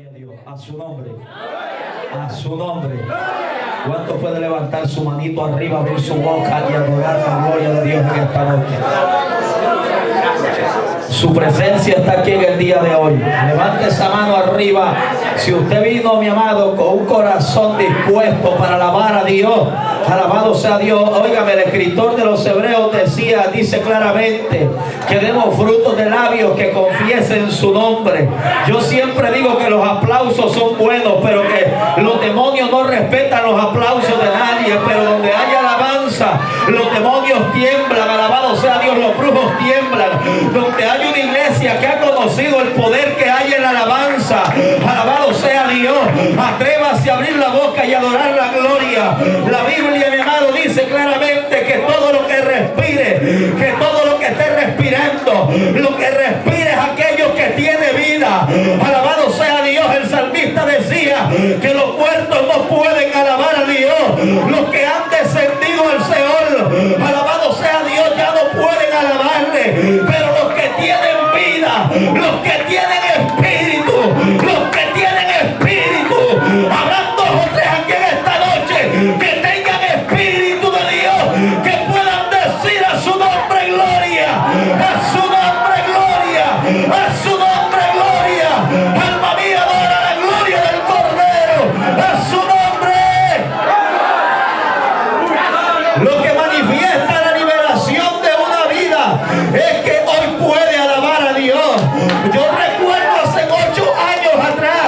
A su nombre. A su nombre. ¿Cuánto puede levantar su manito arriba, abrir su boca y adorar la gloria de Dios en esta noche? Su presencia está aquí en el día de hoy. Levante esa mano arriba. Si usted vino, mi amado, con un corazón dispuesto para alabar a Dios, alabado sea Dios. Óigame, el escritor de los Hebreos dice claramente que demos frutos de labios que confiesen su nombre. Yo siempre digo que los aplausos son buenos, pero que los demonios no respetan los aplausos de nadie. Pero donde hay alabanza, los demonios tiemblan. Alabado sea Dios, los brujos tiemblan. Donde hay una iglesia que ha conocido el poder que hay en la alabanza, alabado sea Dios, atrévase a abrir la boca y adorar la gloria. La Biblia, mi amado, dice claramente que todo lo que respire, que todo lo que esté respirando, lo que respire es aquello que tiene vida. Alabado sea Dios. El salmista decía que los muertos no pueden alabar a Dios. Los que han descendido al Seol, alabado sea Dios, ya no pueden alabarle. Pero los que tienen vida, los que tienen espíritu, los que tienen espíritu, habrán dos o tres aquí en esta noche que tengan espíritu de Dios, que puedan decir a su nombre gloria, a su nombre gloria, a su nombre gloria. Alma mía, adora la gloria del Cordero, a su nombre. Lo que manifiesta la liberación de una vida es que hoy puede alabar a Dios. Yo recuerdo hace 8 años atrás,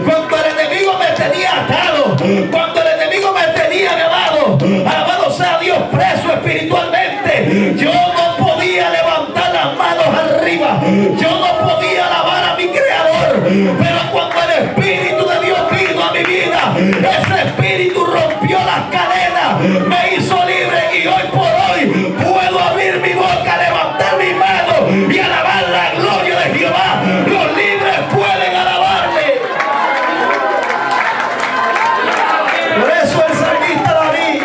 cuando el enemigo me tenía atado, cuando el enemigo me tenía, mi amado, alabado sea Dios, preso espiritualmente. Yo no podía levantar las manos arriba, yo no podía alabar a mi Creador. Pero cuando el Espíritu de Dios vino a mi vida, ese Espíritu rompió las cadenas, me hizo libre, y hoy por hoy puedo abrir mi boca, levantar mi mano y alabar la gloria de Jehová. Los libres pueden alabarle. Por eso el salmista David,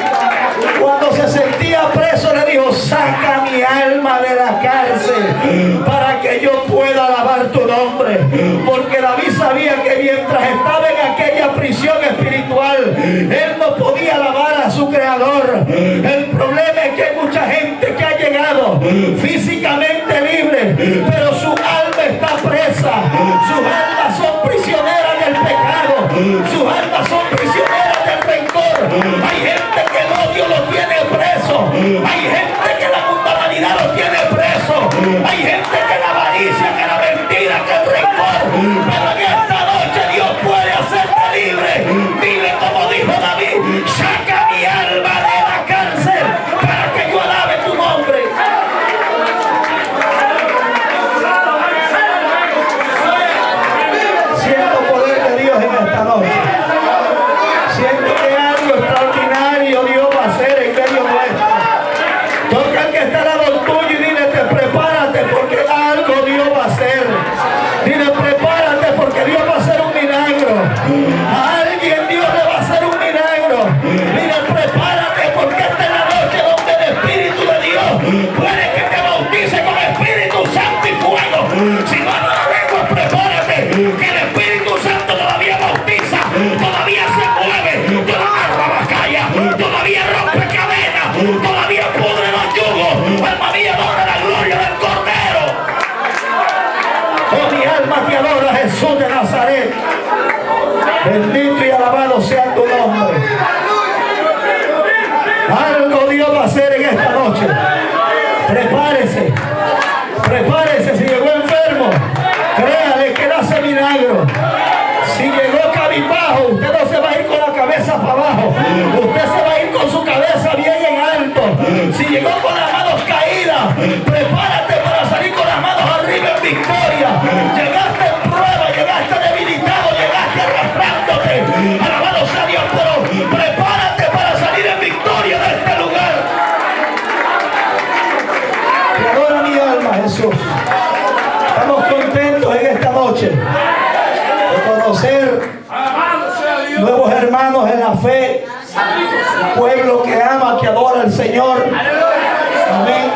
cuando se sentía preso, le dijo: saca mi alma de la cárcel para que yo pueda alabar tu nombre. Porque David sabía que mientras estaba en aquella prisión espiritual, él no podía alabar a su Creador. El problema es que hay mucha gente que ha llegado físicamente libre, pero su alma está presa. Sus almas son prisioneras del pecado, sus almas son prisioneras del rencor. Hay gente que el odio lo tiene preso, hay gente que la mundanalidad lo tiene preso, hay gente que la avaricia, que la mentira, que el rencor. Pero en esta noche Dios puede hacerte libre. Dile como dijo David: saca mi alma de la cárcel para que yo alabe tu nombre. Siento poder de Dios en esta noche. Siento que algo extraordinario Dios va a hacer en medio nuestro. Toca al que está al lado tuyo y dile: te prepárate porque algo Dios va a hacer. Dile: prepárate porque Dios va a hacer un milagro. A alguien Dios le va a hacer un milagro. Dile: prepárate porque esta es la noche donde el Espíritu de Dios puede que te bautice con Espíritu Santo y fuego. Si no lo vengo, prepárate que el Espíritu Santo todavía bautiza, todavía se mueve, todavía roba calla, todavía rompe cadenas, todavía pudre los yugos. Alma mía, adora la gloria del Cordero. Oh, mi alma te adora, Jesús de Nazaret. Bendito y alabado sea tu nombre. Algo Dios va a hacer en esta noche. Prepárese, prepárese. Si llegó enfermo, créale que él hace milagro. Si llegó cabizbajo, usted no se va a ir con la cabeza para abajo, usted se va a ir con su cabeza bien en alto. Si llegó con las manos caídas, prepárate para salir con las manos arriba en victoria. Llegaste en prueba, llegaste debilitado, llegaste arrastrándote, alabado sea Dios, pero prepárate para salir en victoria de este lugar. Te adora mi alma, Jesús. Estamos contentos en esta noche de conocer nuevos hermanos en la fe, un pueblo que ama, que adora al Señor. Amén.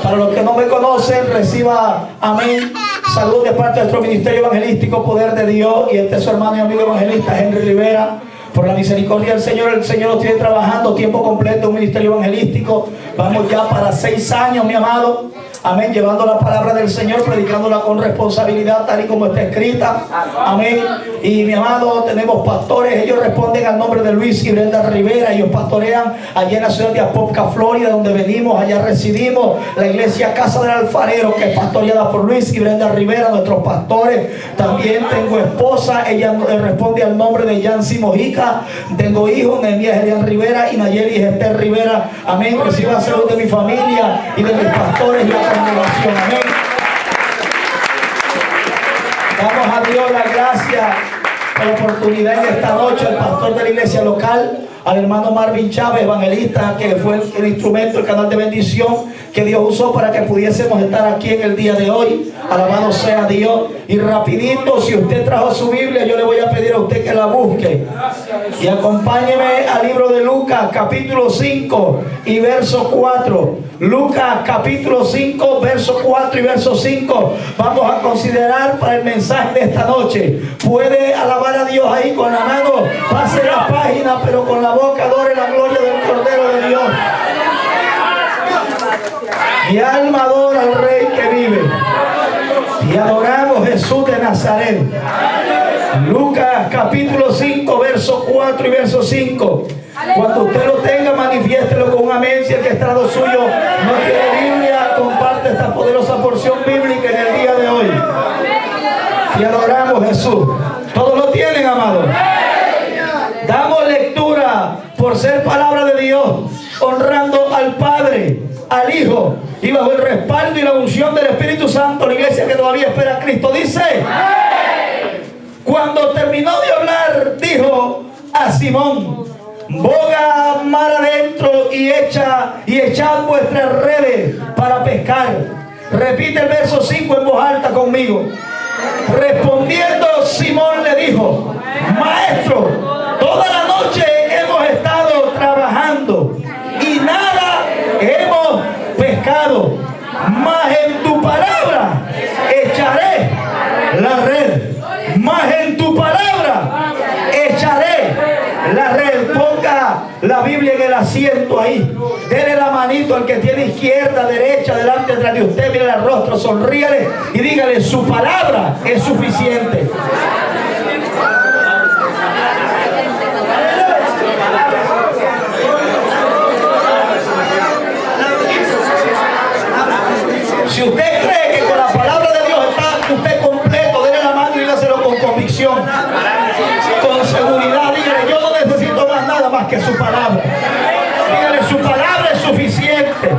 Para los que no me conocen, reciba amén Salud de parte de nuestro ministerio evangelístico Poder de Dios y este es su hermano y amigo evangelista Henry Rivera. Por la misericordia del Señor, el Señor nos tiene trabajando tiempo completo en un ministerio evangelístico. Vamos ya para 6 años, mi amado. Amén, llevando la palabra del Señor, predicándola con responsabilidad, tal y como está escrita. Amén. Y mi amado, tenemos pastores, ellos responden al nombre de Luis y Brenda Rivera. Ellos pastorean allá en la ciudad de Apopka, Florida, donde venimos, allá residimos. La iglesia Casa del Alfarero, que es pastoreada por Luis y Brenda Rivera, nuestros pastores. También tengo esposa, ella responde al nombre de Yancy Mojica. Tengo hijos, Nehemías Elian Rivera y Nayeli Esther Rivera. Amén. Reciba la salud de mi familia y de mis pastores y la congregación. Amén. Damos a Dios la gracia por la oportunidad en esta noche. El pastor de la iglesia local, al hermano Marvin Chávez, evangelista, que fue el instrumento, el canal de bendición que Dios usó para que pudiésemos estar aquí en el día de hoy. Alabado sea Dios. Y rapidito, si usted trajo su Biblia, yo le voy a pedir a usted que la busque y acompáñeme al libro de Lucas capítulo 5 y verso 4. Lucas capítulo 5 verso 4 y verso 5. Vamos a considerar para el mensaje de esta noche. Puede alabar a Dios ahí con la mano, pase la página, pero con la boca adore la gloria del Cordero de Dios. Mi alma adora al Rey que vive. Y adoramos Jesús de Nazaret. Lucas capítulo 5 verso 4 y verso 5. Cuando usted lo tenga, manifiéstelo con un amén. Si el que está al lado suyo no tiene Biblia, comparte esta poderosa porción bíblica en el día de hoy. Y adoramos Jesús. ¿Todos lo tienen, amados? Damos lectura por ser palabra de Dios, honrando al Padre, al Hijo, y bajo el respaldo y la unción del Espíritu Santo. La iglesia que todavía espera a Cristo dice: cuando terminó de hablar, dijo a Simón: boga mar adentro y echad vuestras redes para pescar. Repite el verso 5 en voz alta conmigo. Respondiendo Simón le dijo: Maestro, toda la noche hemos estado trabajando y nada hemos pescado, mas en tu palabra echaré la red. Mas en tu palabra echaré la red. Ponga la Biblia en el asiento ahí. Dele la manito al que tiene izquierda, derecha, delante, detrás de usted. Mire el rostro, sonríale y dígale: su palabra es suficiente. Si usted cree que con la palabra de Dios está usted completo, dele la mano y dígaselo con convicción, con seguridad. Dígale: yo no necesito más que su palabra. Dígale: su palabra es suficiente.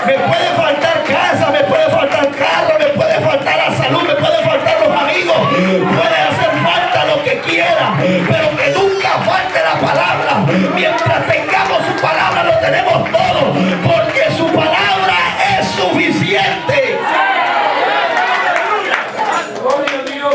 Me puede faltar casa, me puede faltar carro, me puede faltar la salud, me puede faltar los amigos, puede hacer falta lo que quiera, pero que nunca falte la palabra. Mientras tengamos su palabra, lo tenemos todo, porque su palabra es suficiente.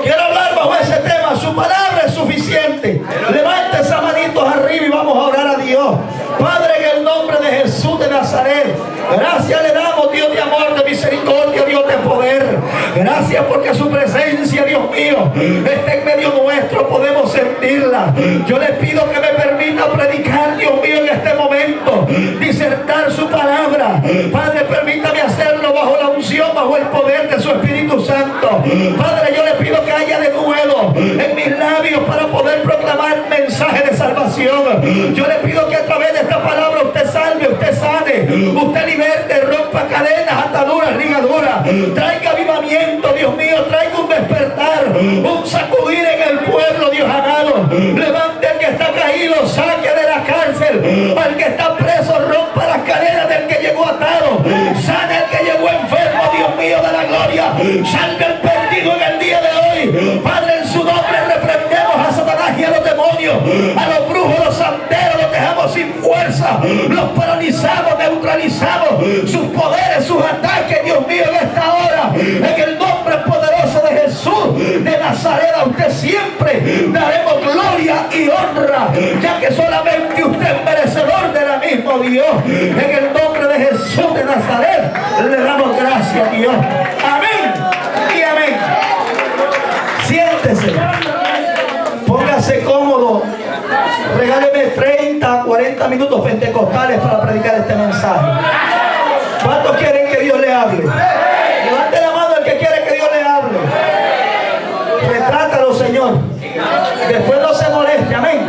Quiero hablar bajo ese tema: su palabra es suficiente. Levante esas manitos arriba y vamos a orar a Dios. Padre, en el nombre de Jesús de Nazaret, gracias le damos, Dios de amor, de misericordia, Dios de poder. Gracias porque su presencia, Dios mío, está en medio nuestro, podemos sentirla. Yo le pido que me permita predicar, Dios mío, en este momento, disertar su palabra. Padre, permítame hacerlo bajo la unción, bajo el poder de su Espíritu Santo. Padre, yo le pido que haya de nuevo en mis labios para poder proclamar mensaje de salvación. Yo le pido que a través de esta palabra usted salve, usted sane, usted liberte, rompa cadenas, ataduras, ligaduras, traiga avivamiento, Dios mío, traiga un despertar, un sacudir en el pueblo, Dios amado. Levante al que está caído, saque de la cárcel al que está preso, rompa las cadenas del que llegó atado, sane al que llegó enfermo, Dios mío de la gloria, salve al perdido en el día de hoy. Padre, en su nombre reprendemos a Satanás y a los demonios, a los brujos, los santeros, los dejamos sin fuerza, los paralizamos, neutralizamos sus poderes, sus ataques, Dios mío, en esta hora, en el nombre poderoso de Jesús de Nazaret. A usted siempre daremos gloria y honra, ya que solamente usted es merecedor de la misma, Dios. En el nombre de Jesús de Nazaret le damos gracias a Dios. Amén y amén. prepárese. Póngase cómodo. Regáleme 30, 40 minutos pentecostales para predicar este mensaje. ¿Cuántos quieren que Dios le hable? Levante la mano el que quiere que Dios le hable. Retrátalo, Señor. Después no se moleste, amén.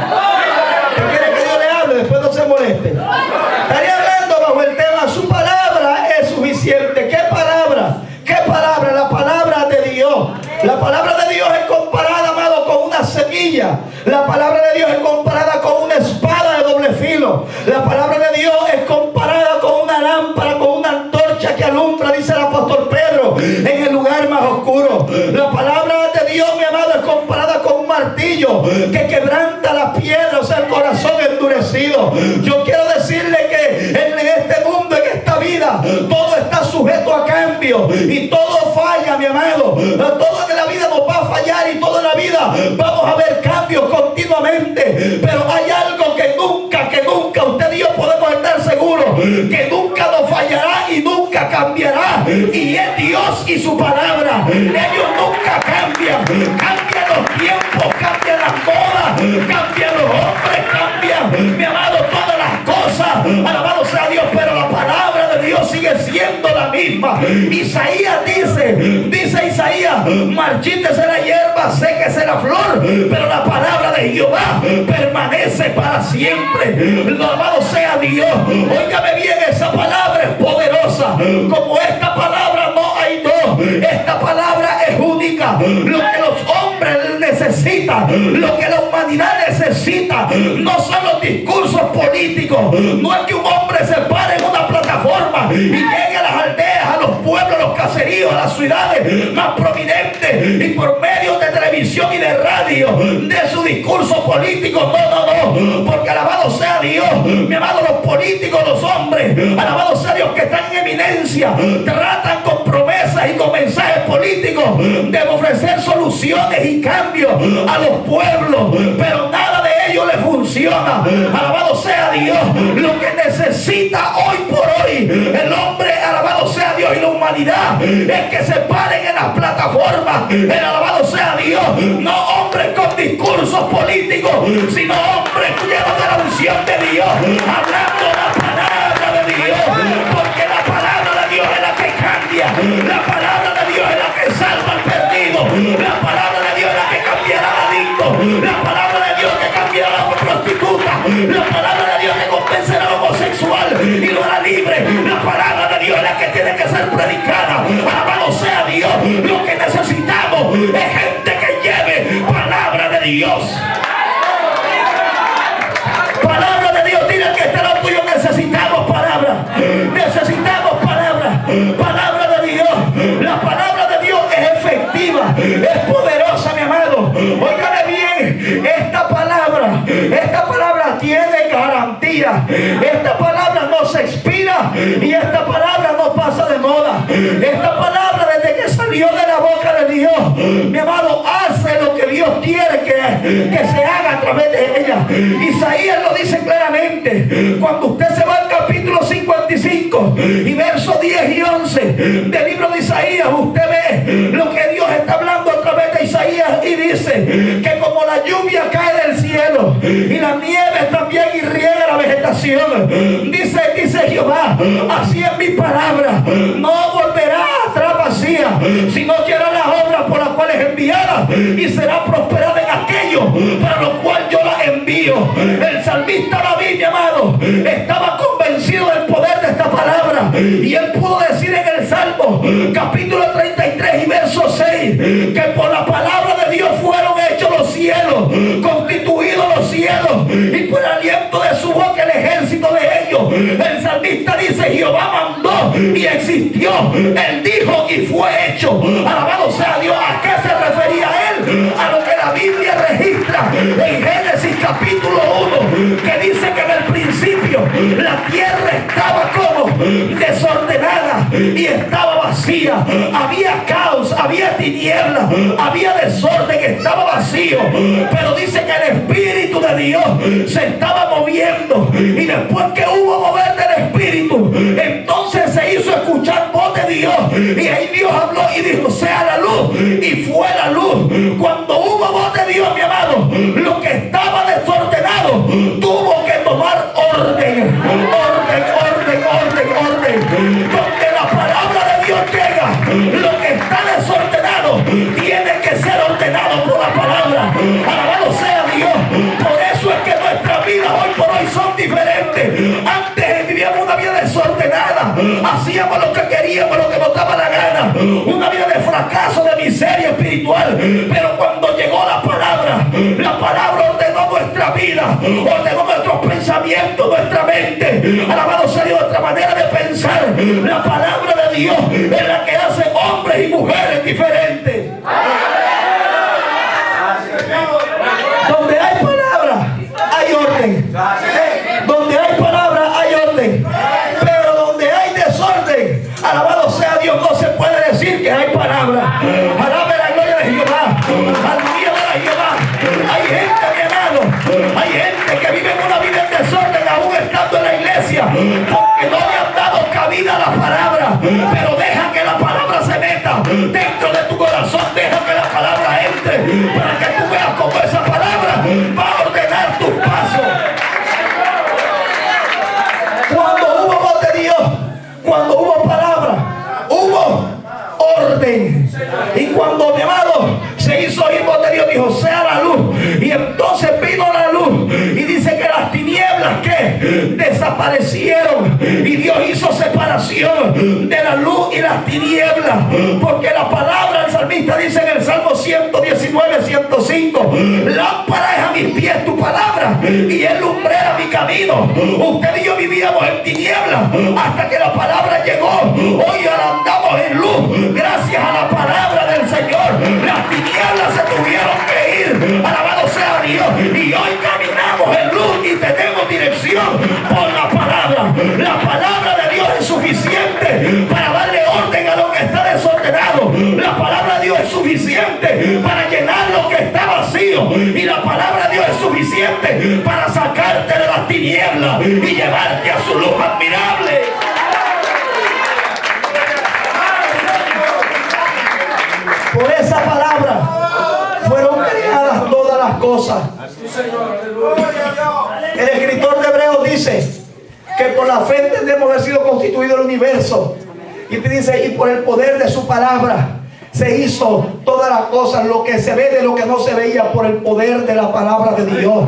¿Qué quiere que Dios le hable? Después no se moleste. Estaría hablando bajo el tema: su palabra es suficiente. ¿Qué palabra? ¿Qué palabra? La palabra de Dios. La palabra de Dios es comparada, amado, con una semilla. La palabra de Dios es comparada con una espada de doble filo. La palabra de Dios es comparada con una lámpara, con una antorcha que alumbra, dice el apóstol Pedro, en el lugar más oscuro. La palabra de Dios, mi amado, es comparada con un martillo que quebranta las piedras, o sea, el corazón endurecido. Yo quiero decirle que en este mundo, en esta vida, todo está sujeto a cambio y todo falla, mi amado. Todo en la vida nos va a fallar y toda la vida vamos a ver cambios continuamente. Pero hay algo que nunca usted y yo podemos estar seguros, que nunca nos fallará y nunca cambiará, y es Dios y su palabra. Ellos nunca cambian. Cambian los tiempos, cambian las modas, cambian los hombres, cambian, mi amado, todas las cosas. Alabado sea Dios, pero la palabra de Dios sigue siendo la misma. Isaías dice Isaías: marchítese la hierba, séquese la flor, pero la palabra de Jehová permanece para siempre. Alabado sea Dios. Óigame bien, esa palabra es poderosa. Como esta palabra no hay dos. Esta palabra es única. Lo que los hombres necesitan, lo que la humanidad necesita, no son los discursos políticos. No es que un hombre se pare en una plataforma y llegue a las aldeas, a los pueblos, a los caseríos, a las ciudades más prominentes, y por medio de televisión y de radio de su discurso político. No, porque alabado sea Dios, mi amado, los políticos, los hombres, alabado sea Dios, que están en eminencia, tratan con promesas y con mensajes políticos de ofrecer soluciones y cambios a los pueblos, pero nada de ello le funciona. Alabado sea Dios. Lo que necesita hoy por hoy el hombre, alabado sea Dios, y la humanidad, es que se paren en las plataformas, el alabado sea Dios, no hombres con discursos políticos, sino hombres llenos de la unción de Dios, hablando la palabra de Dios, porque la palabra de Dios es la que cambia, la palabra de Dios es la que salva al perdido, la palabra de Dios es la que cambiará al adicto, la palabra de Dios que cambiará a la prostituta, la palabra de Dios que convencerá al homosexual y lo hará libre, la palabra de Dios es la que tiene que ser predicada. Alabado sea Dios. Lo que necesitamos es gente que lleve palabra de Dios. Palabra de Dios. Dile que este lado tuyo: necesitamos palabra. Necesitamos palabra. Palabra de Dios. La palabra de Dios es efectiva, es poderosa, mi amado. Óigame bien, esta palabra tiene garantía. Esta palabra no se expira y esta palabra no pasa de moda. Esta palabra, desde que salió de la boca de Dios, mi amado, hace lo que Dios quiere que se haga a través de ella. Isaías lo dice claramente. Cuando usted se va al capítulo 55 y versos 10 y 11 del libro de Isaías, usted ve lo que Dios está hablando a través de Isaías, y dice que como la lluvia cae del cielo y la nieve también irriega la vegetación, dice Jehová, así es mi palabra, no volverá atrás vacía, sino que hará las obras por las cuales enviada, y será prosperada en aquello para lo cual yo la envío. El salmista David, mi amado, estaba convencido del poder de esta palabra, y él pudo decir en el Salmo capítulo 33 y verso 6 que por la palabra de Dios fueron hechos los cielos, constituidos los cielos, y por el aliento de su boca el ejército de ellos. El salmista dice: Jehová mandó y existió, él dijo y fue hecho. Alabado sea Dios. ¿A qué se refería él? A lo que la Biblia registra en Génesis capítulo 1, que dice que en el principio la tierra estaba como desordenada y estaba vacía, había caos, había tinieblas, había desorden, estaba vacío, pero dice que el Espíritu de Dios se estaba moviendo, y después que hubo mover del Espíritu, entonces entonces se hizo escuchar voz de Dios. Y ahí Dios habló y dijo: sea la luz. Y fue la luz. Cuando hubo voz de Dios, mi amado, lo que estaba desordenado tuvo que tomar orden. Orden. Donde la palabra de Dios llega, lo que está desordenado tiene que ser ordenado por la palabra. Alabado sea Dios. Por eso es que nuestras vidas hoy por hoy son diferentes. Antes vivíamos una vida desordenada, hacíamos lo que queríamos, lo que nos daba la gana, una vida de fracaso, de miseria espiritual. Pero cuando llegó la palabra ordenó nuestra vida, ordenó nuestros pensamientos, nuestra mente. Alabado sea Dios, nuestra manera de pensar. La palabra de Dios es la que hace hombres y mujeres diferentes. Donde hay palabra hay orden. Donde hay palabra hay orden. Pero donde hay desorden, alabado sea Dios, no se puede decir que hay palabra. Alabe la gloria de Jehová. Aleluya de Jehová. Hay gente, mi hermano, hay gente que vive en una vida en desorden aún estando en la iglesia, porque no le han dado cabida a la palabra. Pero deja que la palabra se meta dentro de tu corazón. Deja que la palabra entre para que tú veas cómo esa palabra va a ordenar tus pasos. Cuando hubo voz de Dios, cuando hubo palabra, hubo orden. Y cuando, mi amado, se hizo oír voz de Dios, dijo: sea la luz. Y entonces vino la luz. Y dice que las tinieblas que desaparecieron. Y Dios hizo separación de la luz y las tinieblas. Porque la palabra, el salmista dice en el Salmo 119, 105: lámpara es a mis pies tu palabra y es lumbrera mi camino. Usted y yo vivíamos en tinieblas hasta que la palabra llegó. Hoy ahora andamos en luz gracias a la palabra del Señor. Las tinieblas se tuvieron que ir. Alabado sea Dios. Y hoy caminamos en luz y tenemos dirección por la palabra. La palabra de Dios es suficiente para darle orden a lo que está desordenado. La palabra de Dios es suficiente para llenar lo que está vacío. Y la palabra de Dios es suficiente para sacarte de las tinieblas y llevarte a su luz admirable. Por esa palabra fueron creadas todas las cosas. El escritor de Hebreos dice que por la fe entendemos haber sido constituido el universo. Y dice: y por el poder de su palabra se hizo todas las cosas, lo que se ve de lo que no se veía, por el poder de la palabra de Dios.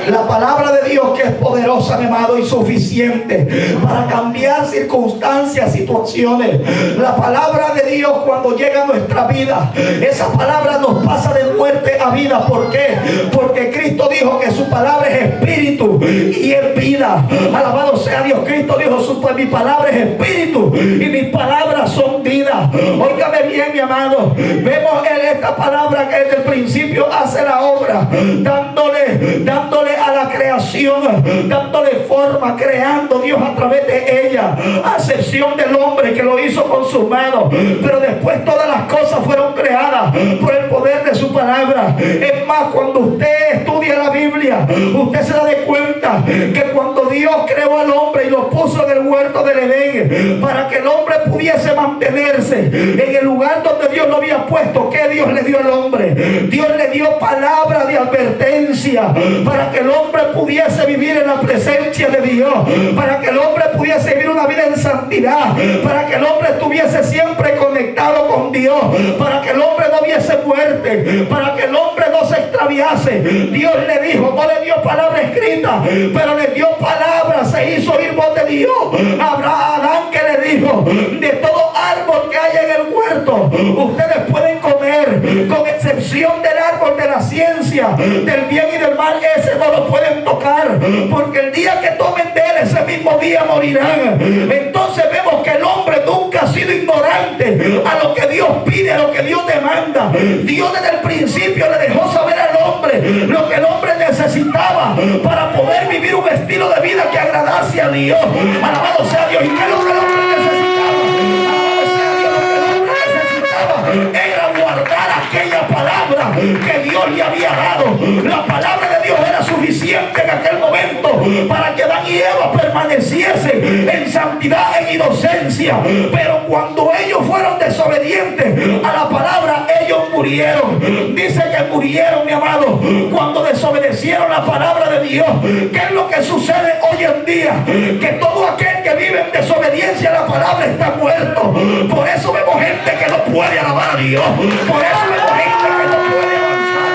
La palabra de Dios, que es poderosa, mi amado, y suficiente para cambiar circunstancias, situaciones. La palabra de Dios, cuando llega a nuestra vida, esa palabra nos pasa de muerte a vida. ¿Por qué? Porque Cristo dijo que su palabra es espíritu y es vida. Alabado sea Dios. Cristo dijo: mi palabra es espíritu y mis palabras son vida. Óigame bien, mi amado. Vemos en esta palabra que desde el principio hace la obra, dándole a la creación, dándole forma, creando Dios a través de ella, a excepción del hombre que lo hizo con sus manos. Pero después todas las cosas fueron creadas por el poder de su palabra. Es más, cuando usted estudia la Biblia, usted se da de cuenta que cuando Dios creó al hombre y lo puso en el huerto del Edén, para que el hombre pudiese mantenerse en el lugar donde Dios lo había puesto, ¿qué Dios le dio al hombre? Dios le dio palabra de advertencia para que el hombre pudiese vivir en la presencia de Dios, para que el hombre pudiese vivir una vida en santidad, para que el hombre estuviese siempre conectado con Dios, para que el hombre no viese muerte, para que el hombre no se extraviase. Dios le dijo, no le dio palabra escrita, pero le dio palabra, se hizo oír voz de Dios a Adán, que le dijo: de todo árbol que hay en el huerto ustedes pueden comer, con excepción del árbol de la ciencia del bien y del mal. Ese no lo pueden tocar, porque el día que tomen de él, ese mismo día morirán. Entonces vemos que el hombre nunca ha sido ignorante a lo que Dios pide, a lo que Dios demanda. Dios desde el principio le dejó saber al hombre lo que el hombre necesitaba para poder vivir un estilo de vida que agradase a Dios. Alabado sea Dios. ¿Y qué es lo que el hombre necesitaba? Alabado sea Dios. Lo que el hombre necesitaba era guardar aquella palabra que Dios le había dado. La palabra de Dios era suficiente en aquel momento para que Adán y y Eva permaneciesen en santidad, en inocencia. Pero cuando ellos fueron desobedientes a la palabra, ellos murieron. Dice que murieron, mi amado, cuando desobedecieron la palabra de Dios. ¿Qué es lo que sucede hoy en día? Que todo aquel que vive en desobediencia a la palabra está muerto. Por eso vemos gente que no puede alabar a Dios. Por eso vemos gente que no puede avanzar.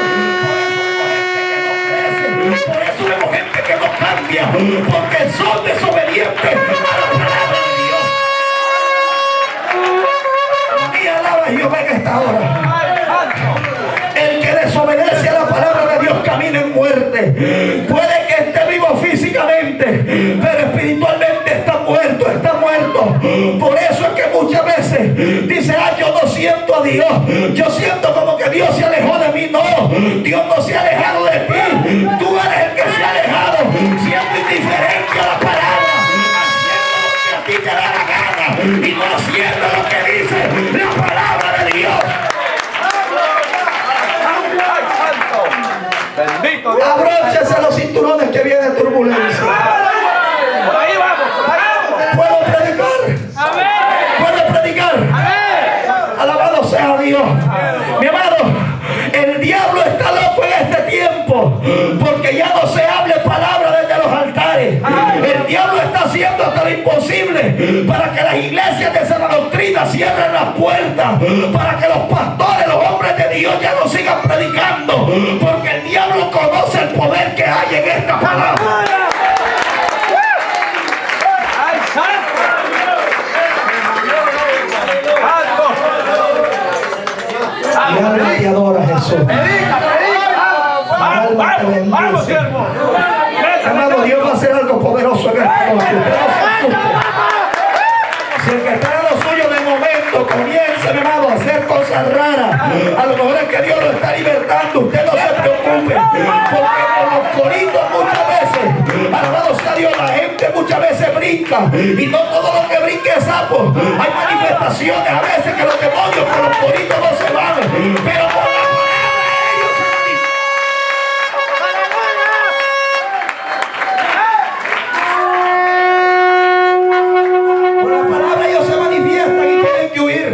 Por eso vemos gente que no cambia, porque son desobedientes a la palabra de Dios. Y alaba a Jehová en esta hora. El que desobedece a la palabra de Dios camina en muerte. Puede que esté vivo físicamente, pero espiritualmente está muerto, está muerto. Por eso es que muchas veces dice: yo no siento a Dios, yo siento como que Dios se alejó de mí. No, Dios no se ha alejado de ti, tú eres el que se ha alejado, siendo indiferente a la palabra, haciendo lo que a ti te da la gana y no haciendo lo que dice la palabra de Dios. Bendito Dios. Abróchese los cinturones que viene turbulencia. Por ahí vamos, por ahí vamos. ¿Puedo predicar? ¿Puedo predicar? Alabado sea Dios. Mi amado, el diablo está loco en este tiempo, porque ya no se hable palabra desde los altares. El diablo está haciendo hasta lo imposible para que las iglesias de sana doctrina cierren las puertas, para que los pastores, los hombres de Dios ya no sigan predicando, porque el diablo conoce el poder que hay en esta palabra. ¡Ay, santo! Mi alma te adora, Jesús. ¡Predica, predica! ¡Vamos, vamos, siervo! Amado, Dios va a hacer algo poderoso en esta noche. Si el que está en lo suyo de momento comienza, mi amado, a hacer cosas raras, a lo mejor es que Dios lo está libertando. Usted no se preocupe, porque con los coritos muchas veces, alabado sea Dios, la gente muchas veces brinca, y no todo lo que brinca es sapo. Hay manifestaciones a veces que los demonios con los coritos no se van, pero con la palabra ellos se manifiestan. Por la palabra ellos se manifiestan y tienen que huir.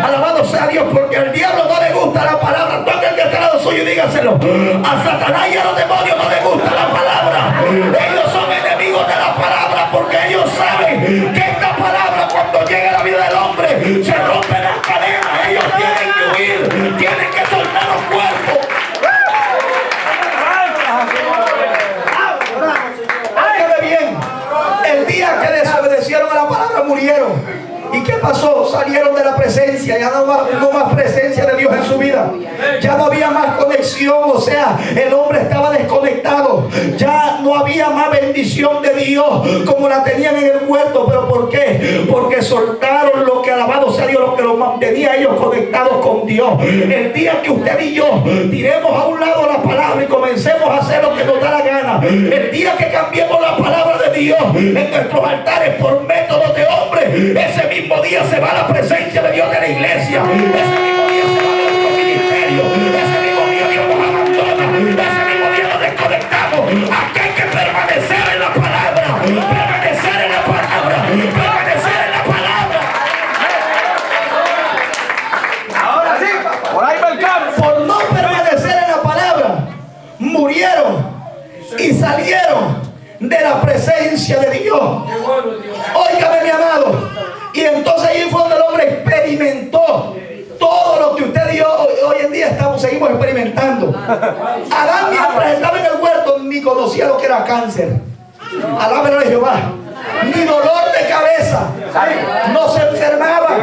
Alabado sea Dios, porque al diablo no le gusta la palabra. Toque el que está al lado suyo y dígaselo. A Satanás y a los demonios no les gusta la palabra. Ellos son enemigos de la palabra, porque ellos saben que esta palabra, cuando llega a la vida del hombre, se rompen las cadenas. Ellos tienen que huir, tienen que soltar los cuerpos. Óigame bien, el día que desobedecieron a la palabra murieron. ¿Y qué pasó? Salieron de la presencia, ya no más presencia de Dios en su vida. Ya no había más conexión, o sea, el hombre estaba desconectado. Ya no había más bendición de Dios como la tenían en el huerto. ¿Pero por qué? Porque soltaron lo que, alabado sea Dios, lo que los mantenía ellos conectados con Dios. El día que usted y yo tiremos a un lado la palabra y comencemos a hacer lo que nos da la gana, el día que cambiemos la palabra de Dios en nuestros altares por métodos de hombre, ese mismo día se va la presencia de Dios de la iglesia. Ese mismo día se va nuestro ministerio. Ese mismo día Dios nos abandona. Ese mismo día nos desconectamos. Aquí hay que permanecer en la palabra. Permanecer en la palabra. Permanecer en la palabra. Ahora sí, por ahí va el campo. Por no permanecer en la palabra, murieron y salieron de la presencia de Dios. Óigame, mi amado. Y entonces ahí fue donde el hombre experimentó todo lo que usted y yo hoy en día seguimos experimentando. Adán, mientras estaba en el huerto, ni conocía lo que era cáncer. Alábelo de Jehová. Ni dolor de cabeza, no se enfermaba,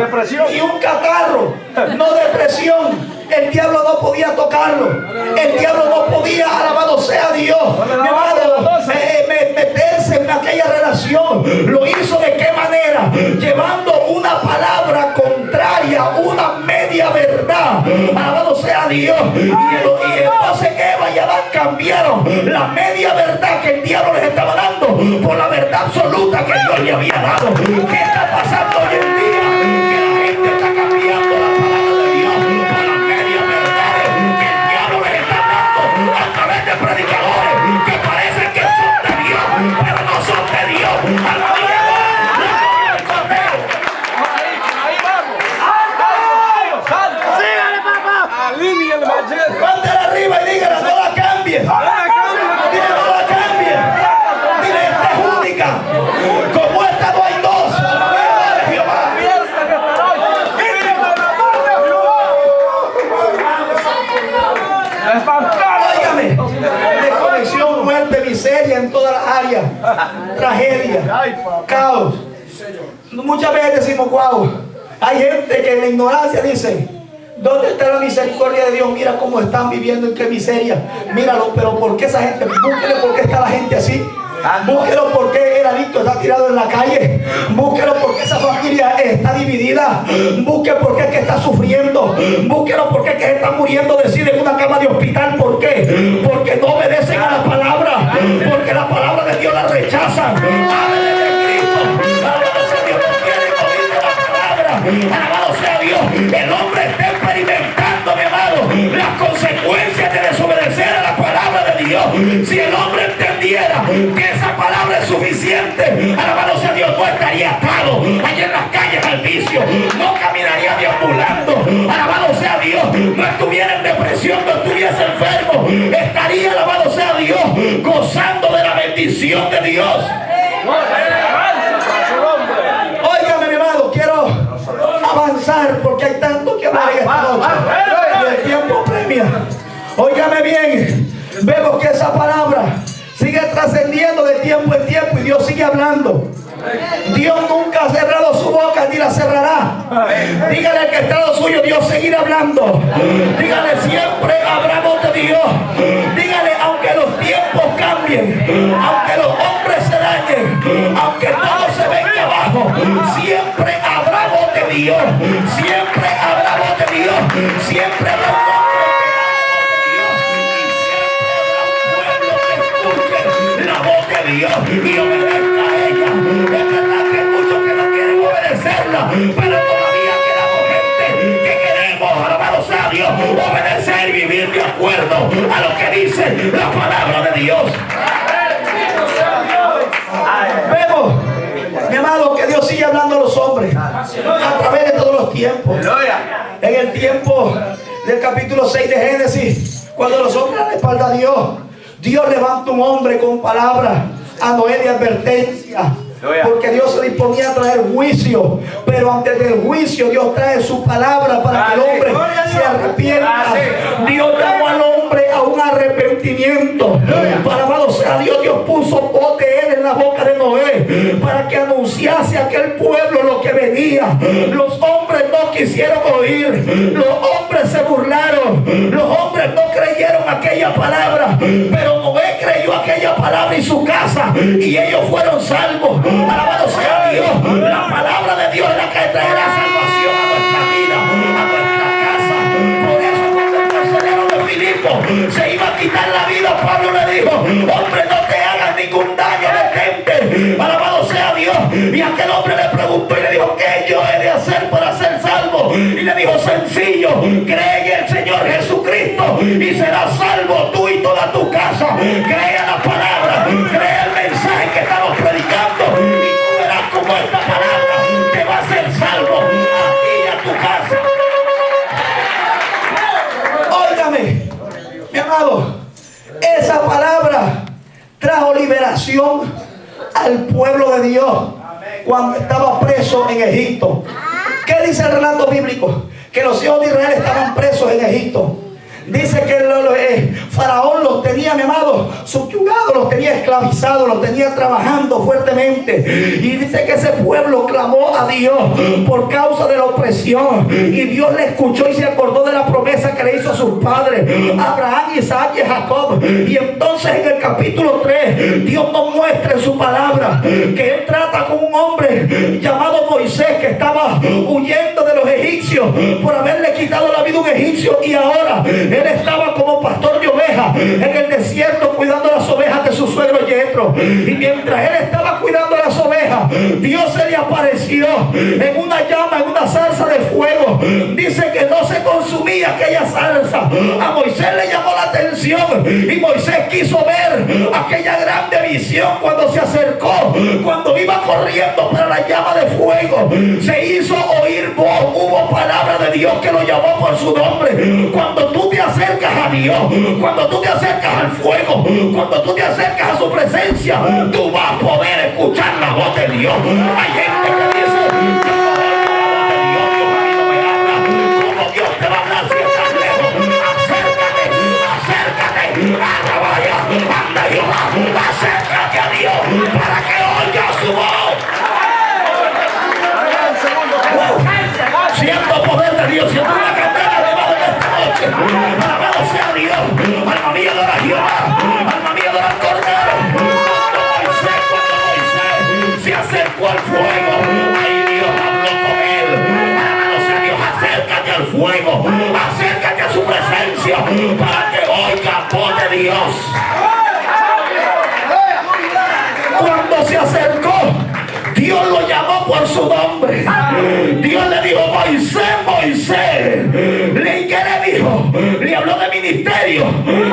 ni un catarro, no depresión. El diablo no podía tocarlo, el diablo no podía, alabado sea Dios, mi amado, meterse en aquella relación. Lo hizo de qué manera? Llevando una palabra contraria, una media verdad, alabado sea Dios. Y entonces Eva y Adán cambiaron la media verdad que el diablo les estaba dando por la verdad absoluta que Dios le había dado. ¿Qué está pasando hoy en día? Que la gente está cambiando la palabra de Dios por las medias verdades que el diablo les está dando a través de predicadores que parecen que son de Dios, pero no son de tragedia, Ay, papá. caos. Muchas veces decimos, wow, hay gente que en la ignorancia dice, ¿dónde está la misericordia de Dios? Mira cómo están viviendo, en qué miseria. Míralo, pero ¿por qué esa gente? Búsquele por qué está la gente así. Búsquelo por qué el adicto está tirado en la calle. Búsquelo por qué esa familia está dividida. Busque por qué es que está sufriendo. Búsquelo por qué es que está muriendo de sida en una cama de hospital. ¿Por qué? Porque no obedecen a la palabra. Porque la palabra de Dios la rechazan. Háblele de Cristo. Alabado sea Dios. No quieren oír de la palabra. Alabado sea Dios. El hombre está experimentando, mi amado, las consecuencias de desobedecer a la palabra de Dios. Si el hombre entendiera que esa palabra es suficiente, alabado sea Dios, no estaría atado allá en las calles al vicio, no caminaría deambulando, alabado sea Dios, no estuviera en depresión, no estuviese enfermo, estaría, alabado sea Dios, gozando de la bendición de Dios. Óigame, mi amado, quiero avanzar porque hay tanto que hablar en esta noche y el tiempo premia. Óigame bien, vemos que esa palabra sigue trascendiendo de tiempo en tiempo y Dios sigue hablando. Dios nunca ha cerrado su boca ni la cerrará. Dígale al que está lo suyo, Dios seguirá hablando. Dígale, siempre habrá voz de Dios. Dígale, aunque los tiempos cambien, aunque los hombres se dañen, aunque todo se venga abajo, siempre habrá voz de Dios. Siempre habrá voz de Dios. Siempre habrá voz de Dios. Dios y obedezca a ella. Es verdad que hay muchos que no quieren obedecerla, pero todavía quedamos gente que queremos, alabado sea Dios, obedecer y vivir de acuerdo a lo que dice la palabra de Dios. Vemos, mi amado, que Dios sigue hablando a los hombres a través de todos los tiempos. En el tiempo del capítulo 6 de Génesis, cuando los hombres dan la espalda a Dios, Dios levanta un hombre con palabras a Noé de advertencia, porque Dios se disponía a traer juicio, pero antes del juicio Dios trae su palabra para que el hombre se arrepienta. Dios llamó al hombre a un arrepentimiento. Alabado sea Dios, Dios puso voz de él en la boca de Noé para que anunciase a aquel pueblo lo que venía. Los hombres no quisieron oír, los hombres se burlaron, los hombres no creyeron aquella palabra, pero Noé creyó aquella palabra y su casa, y ellos fueron salvos. Alabado sea Dios. La palabra de Dios es la que traerá salvación a nuestra vida, a nuestra casa. Por eso cuando el carcelero de Filipo se iba a quitar la vida, Pablo le dijo, hombre, no te hagas ningún daño, detente. Alabado sea Dios. Y aquel hombre le preguntó y le dijo, ¿qué yo he de hacer para ser salvo? Y le dijo, sencillo, cree en el Señor Jesucristo y serás salvo tú y toda tu casa. Cree en la palabra, cree el mensaje que estamos predicando y tú verás cómo esta palabra te va a hacer salvo a ti y a tu casa. Óigame, mi amado, esa palabra trajo liberación al pueblo de Dios cuando estaba preso en Egipto. ¿Qué dice el relato bíblico? Que los hijos de Israel estaban presos en Egipto. Dice que Faraón los tenía, mi amado, subyugados, los tenía esclavizados, los tenía trabajando fuertemente. Y dice que ese pueblo clamó a Dios por causa de la opresión. Y Dios le escuchó y se acordó de la promesa que le hizo a sus padres, Abraham, Isaac y Jacob. Y entonces en el capítulo 3, Dios nos muestra en su palabra que Él trata con un hombre llamado Moisés, que estaba huyendo de los egipcios por haberle quitado la vida a un egipcio, y ahora él estaba como pastor de ovejas en el desierto cuidando las ovejas de su suegro Yetro. Y mientras él estaba cuidando las ovejas, Dios se le apareció en una llama, en una salsa de fuego. Dice que no se consumía aquella salsa. A Moisés le llamó la atención y Moisés quiso ver aquella grande visión cuando se acercó, cuando iba corriendo para la llama de fuego. Se hizo oír voz, hubo palabra de Dios que lo llamó por su nombre. Cuando tú te acercas a Dios, cuando tú te acercas al fuego, cuando tú te acercas a su presencia, tú vas a poder escuchar la voz de Dios. Hay gente que dice, yo no oigo la voz de Dios, Dios a mí no me habla. ¿Cómo Dios te va a hablar si estás lejos? Acércate, acércate, anda vaya, anda Jehová, acércate a Dios. poder de Dios. Siento una candela elevada en esta noche. Alabado sea Dios. Alma mía, adora a Jehová. Alma mía, adora al Cordero. Cuando Moisés se acercó al fuego, ahí Dios habló con él. Alabado sea Dios. Acércate al fuego. Acércate a su presencia para que oiga voz de Dios. Cuando se acercó, Dios lo llamó por su nombre. Dios le dijo: Moisés, Moisés. ¿Y qué le dijo? Le habló de ministerio.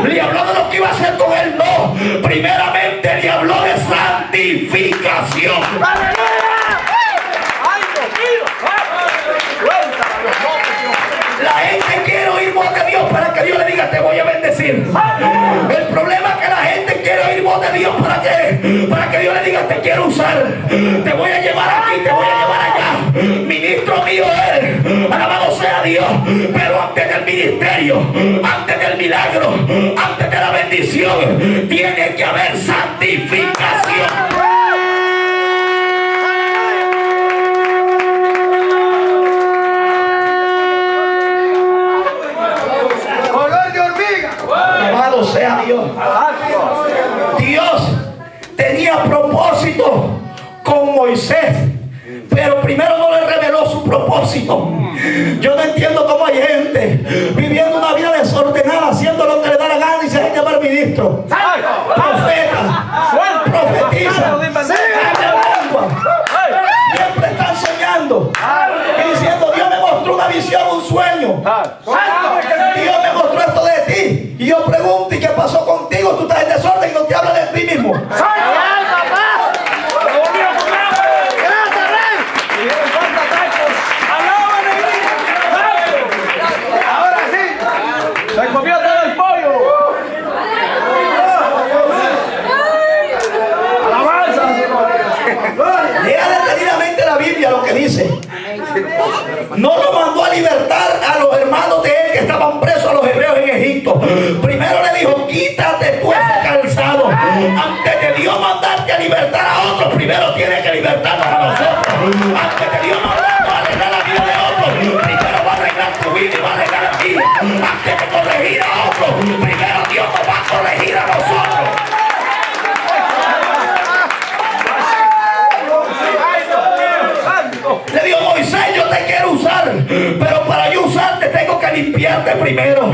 Le habló de lo que iba a hacer con él. No. Primeramente le habló de santificación. La gente quiere oír voz de Dios para que Dios le diga: te voy a bendecir. El problema es que la gente quiere oír voz de Dios para que Dios le diga: te quiero usar, te voy a llevar aquí, te voy a llevar allá. Ministro mío eres, alabado sea Dios. Pero antes del ministerio, antes del milagro, antes de la bendición, tiene que haber santificación. Alabado sea Dios. Dios tenía propósito con Moisés, pero primero no le reveló su propósito. Yo no entiendo cómo hay gente viviendo una vida desordenada, haciendo lo que le da la gana y se deja llamar ministro, profeta, profetiza, siempre están soñando y diciendo: Dios me mostró una visión, un sueño. Dios me mostró esto de ti. Y yo pregunto: ¿y qué pasó contigo? Tú estás en desorden y no te hablas de ti mismo. Ahora sí, se comió todo el pollo. Alabanza. Lea detenidamente la Biblia lo que dice. No lo mandó a libertar a los hermanos de él que estaban presos, a los hebreos en Egipto. Primero le dijo: quítate tú ese calzado. Antes de Dios mandarte a libertar a otros, primero tiene que libertarnos a nosotros. Antes de Dios mandarnos a arreglar la vida de otros, primero va a arreglar tu vida y va a arreglar la vida. Antes de corregir a otros, primero Dios nos va a corregir a nosotros. Le dijo: Moisés, yo te quiero usar, pero para yo usarte tengo que limpiarte primero.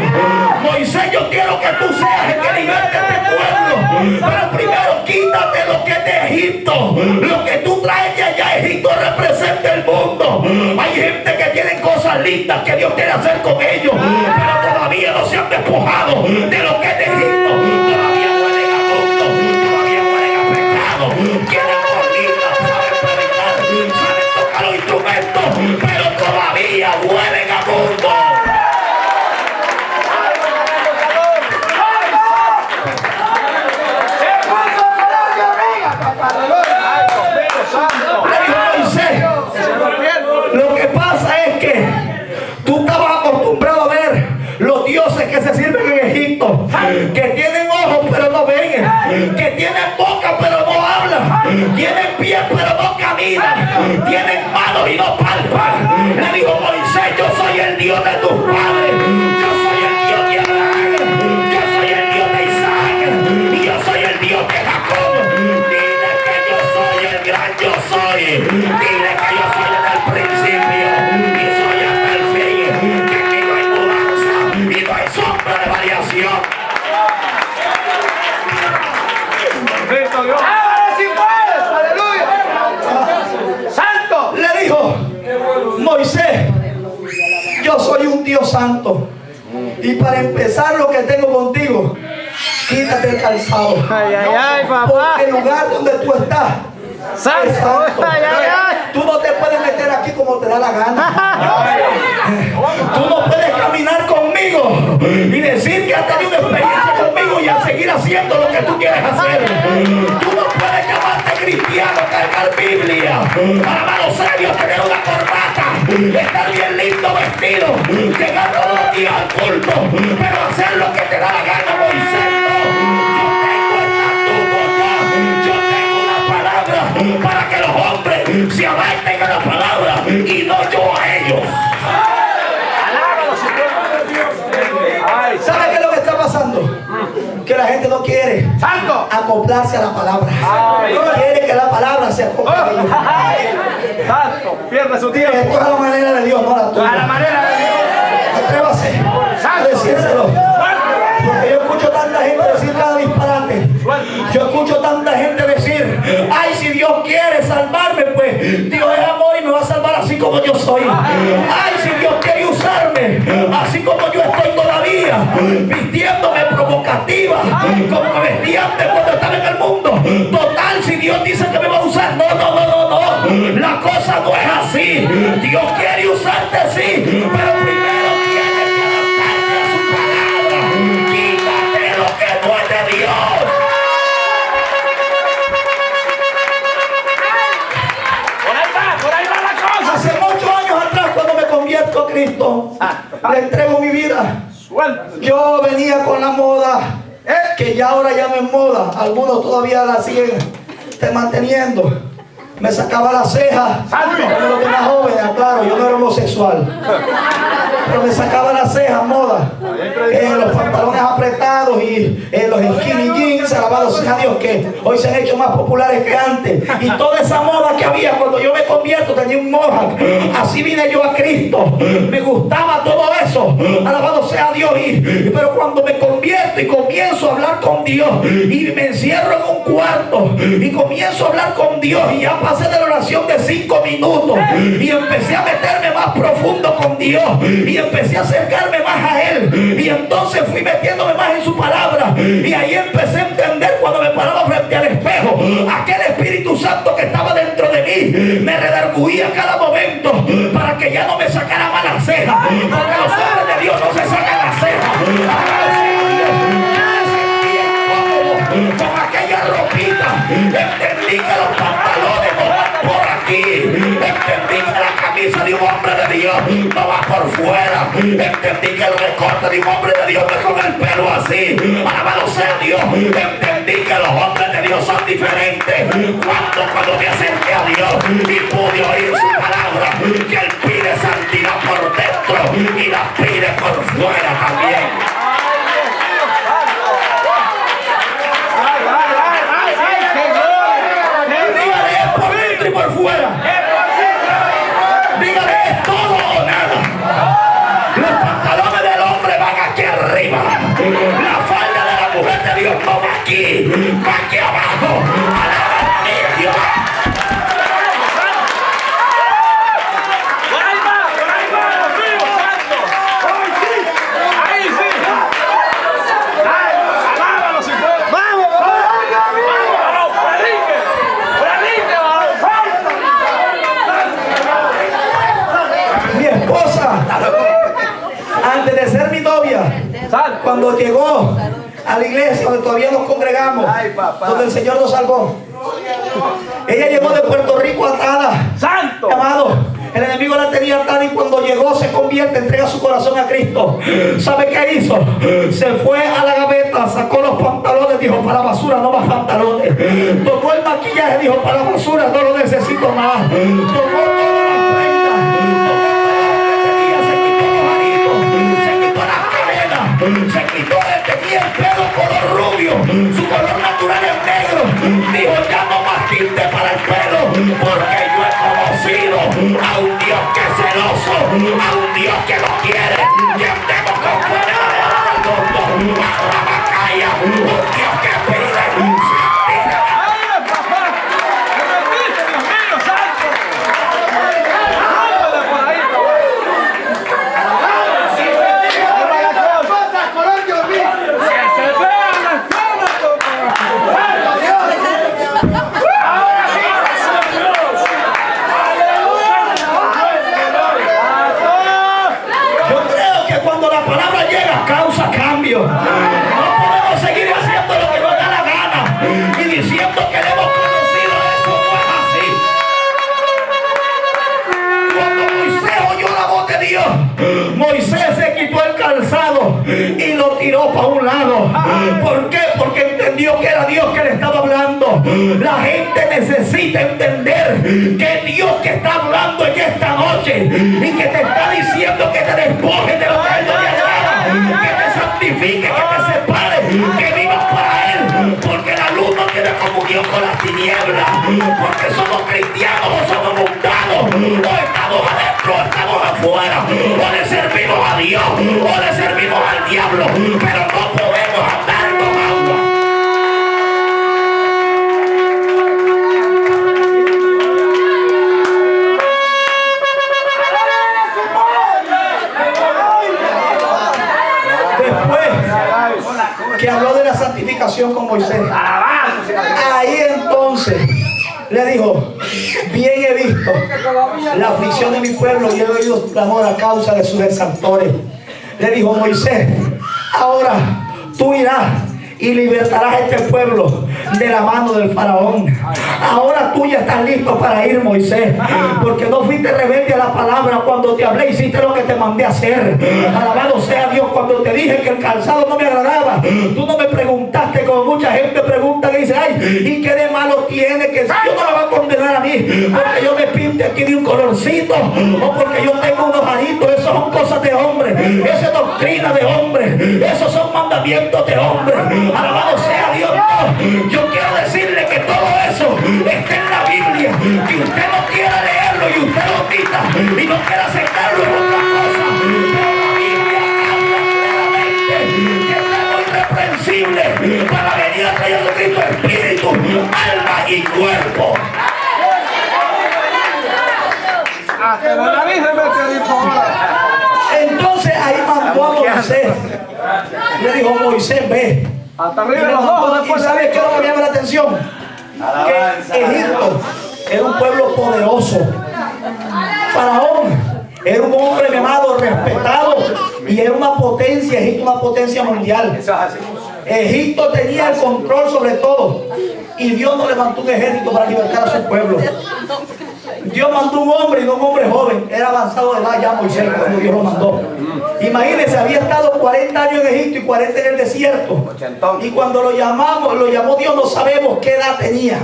Moisés, yo quiero que tú seas el que liberte a este pueblo, pero primero quítate lo que es de Egipto. Lo que tú traes de allá, Egipto representa el mundo. Hay gente que tiene cosas lindas que Dios quiere hacer con ellos, pero todavía no se han despojado de lo que es de Egipto. Todavía huelen a mundo, todavía huelen a pecado. Quieren corridas, saben predicar, saben tocar los instrumentos, pero todavía huelen a mundo. Le dijo Moisés: lo que pasa es que tú estabas acostumbrado a ver los dioses que se sirven en Egipto, que tienen ojos pero no ven, que tienen boca pero no hablan, tienen pies pero no caminan, tienen manos y no palpan. Le dijo Moisés: yo soy el Dios de tus padres, yo soy el Dios de Abraham, yo soy el Dios de Isaac y yo soy el Dios de Jacob. Dile que yo soy el gran yo soy, dile que yo soy desde el principio y soy hasta el fin, que en mí no hay mudanza y no hay sombra de variación. Bendito Dios. Ahora sí puedes. Aleluya. Santo. Le dijo Moisés: yo soy un Dios santo, y para empezar lo que tengo contigo, quítate el calzado. Ay, ay, ay, papá. Porque el lugar donde tú estás es santo. Ay, ay, ay. Tú no te puedes meter aquí como te da la gana. Tú no puedes caminar conmigo y decir que has tenido una experiencia conmigo y a seguir haciendo lo que tú quieres hacer. Tú no puedes llamarte cristiano, cargar Biblia, alabado sea Dios, tener una corbata, estar bien lindo vestido, llegar todos los días al culto, pero hacer lo que te da la gana. Moisés, no. Yo tengo una palabra para que los hombres se abaten a la palabra y no yo a ellos. quiere Santo. acoplarse a la palabra. Quiere que la palabra se acople a ellos. Santo. Pierde su tiempo. Esto es a la manera de Dios, no a la A la tuya. manera de Dios. Atrévase a decírselo. Porque yo escucho tanta gente decir cada disparate. Yo escucho tanta gente decir, ay, si Dios quiere salvarme, pues Dios es amor y me va a salvar así como yo soy. Ay, si Dios quiere usarme, así como yo estoy todavía, vistiéndome provocativa, como me vestía antes cuando estaba en el mundo. Total, si Dios dice que me va a usar, no. La cosa no es así. Dios quiere usarte, sí, pero primero tienes que adaptarte a su palabra. Quítate lo que no es de Dios. Por ahí va la cosa. Hace muchos años atrás, cuando me convierto a Cristo, le entrego mi vida. Suelta. Yo venía con la moda, que ya ahora ya no es moda. Algunos todavía la siguen manteniendo. Me sacaba las cejas, como los de las jóvenes, claro, yo no era homosexual. Pero me sacaba las cejas, moda. Los pantalones apretados y los skinny jeans, alabado sea Dios, que hoy se han hecho más populares que antes. Y toda esa moda que había cuando yo me convierto, tenía un mohawk. Así vine yo a Cristo. Me gustaba todo eso, alabado sea Dios. Pero cuando me convierto y comienzo a hablar con Dios, y me encierro en un cuarto y comienzo a hablar con Dios, y ya pasé de la oración de 5 minutos y empecé a meterme más profundo con Dios y empecé a acercarme más a Él, y entonces fui metiéndome más en su palabra, y ahí empecé a entender cuando me paraba frente al espejo, aquel Espíritu Santo que estaba dentro de mí me redarguía cada momento para que ya no me sacara más las cejas, porque los hombres de Dios no se sacan las cejas. Con aquella ropita, entendí que los pantalones no van por aquí, entendí que la camisa de un hombre de Dios no va por fuera, entendí que el recorte de un hombre de Dios no es con el pelo así, alabado sea Dios, entendí que los hombres de Dios son diferentes. Cuando me acerqué a Dios y pude oír su palabra, que Él pide santidad por dentro y la pide por fuera también. Por fuera, dígale, es todo o nada. Los pantalones del hombre van aquí arriba, la falda de la mujer de Dios no va aquí, va aquí abajo. Alaba a Dios. Antes de ser mi novia, cuando llegó a la iglesia donde todavía nos congregamos, donde el Señor nos salvó, ella llegó de Puerto Rico atada. Santo. Amado, el enemigo la tenía atada, y cuando llegó se convierte, entrega su corazón a Cristo. ¿Sabe qué hizo? Se fue a la gaveta, sacó los pantalones, dijo, para la basura no más pantalones. Tomó el maquillaje, dijo, para la basura no lo necesito más. Tomó todas las prendas, se quitó, él tenía el pelo color rubio, su color natural es negro. Dijo, ya no más tinte para el pelo, porque yo he conocido a un Dios que es celoso, a un Dios que lo quiere, que andemos con fuera del mundo, a la batalla, un Dios que pide santidad. No podemos seguir haciendo lo que nos da la gana y diciendo que le hemos conocido. Eso no es así. Cuando Moisés oyó la voz de Dios, Moisés se quitó el calzado y lo tiró para un lado. ¿Por qué? Porque entendió que era Dios que le estaba hablando. La gente necesita entender que Dios que está hablando en esta noche y que te está diciendo que te despojes de lo que Él no te agrada, que te santifique, que te separe, que vivas para Él. tinieblas, porque somos cristianos o somos mundanos, o estamos adentro o estamos afuera, o le servimos a Dios o le servimos al diablo, pero no podemos andar con agua. Que habló de la santificación con Moisés. Ahí entonces le dijo: bien he visto la aflicción de mi pueblo y he oído su clamor a causa de sus exaltores. Le dijo: Moisés, ahora tú irás y libertarás a este pueblo de la mano del faraón. Ahora tú ya estás listo para ir, Moisés, porque no fuiste rebelde a la palabra. Cuando te hablé, hiciste lo que te mandé a hacer. Alabado sea Dios. Cuando te dije que el calzado no me agradaba, tú no me preguntaste, como mucha gente pregunta, que dice: ay, ¿y qué de malo tiene? Que Dios no me va a condenar a mí porque yo me pinte aquí de un colorcito, o porque yo tengo unos aritos. Eso son cosas de hombre, eso es doctrina de hombre, esos son mandamientos de hombre. Alabado sea Dios. No, yo quiero decirle que todo eso está en la Biblia, que usted no quiera leerlo y usted lo quita y no quiera aceptarlo en otra cosa, pero la Biblia habla claramente que estamos irreprensibles para venir a traer a Cristo espíritu, alma y cuerpo. Entonces ahí mandó a Moisés. Le dijo: Moisés, ve. Hasta arriba los ojos. ¿Y sabes qué es lo que me llama la atención? Que Egipto era un pueblo poderoso. Faraón era un hombre, mi amado, respetado, y era una potencia. Egipto, una potencia mundial. Egipto tenía el control sobre todo, y Dios no levantó un ejército para libertar a su pueblo. Dios mandó un hombre, y no un hombre joven. Era avanzado de edad ya Moisés cuando Dios lo mandó. Imagínense, había estado 40 años en Egipto y 40 en el desierto. Y cuando lo llamó Dios, no sabemos qué edad tenía.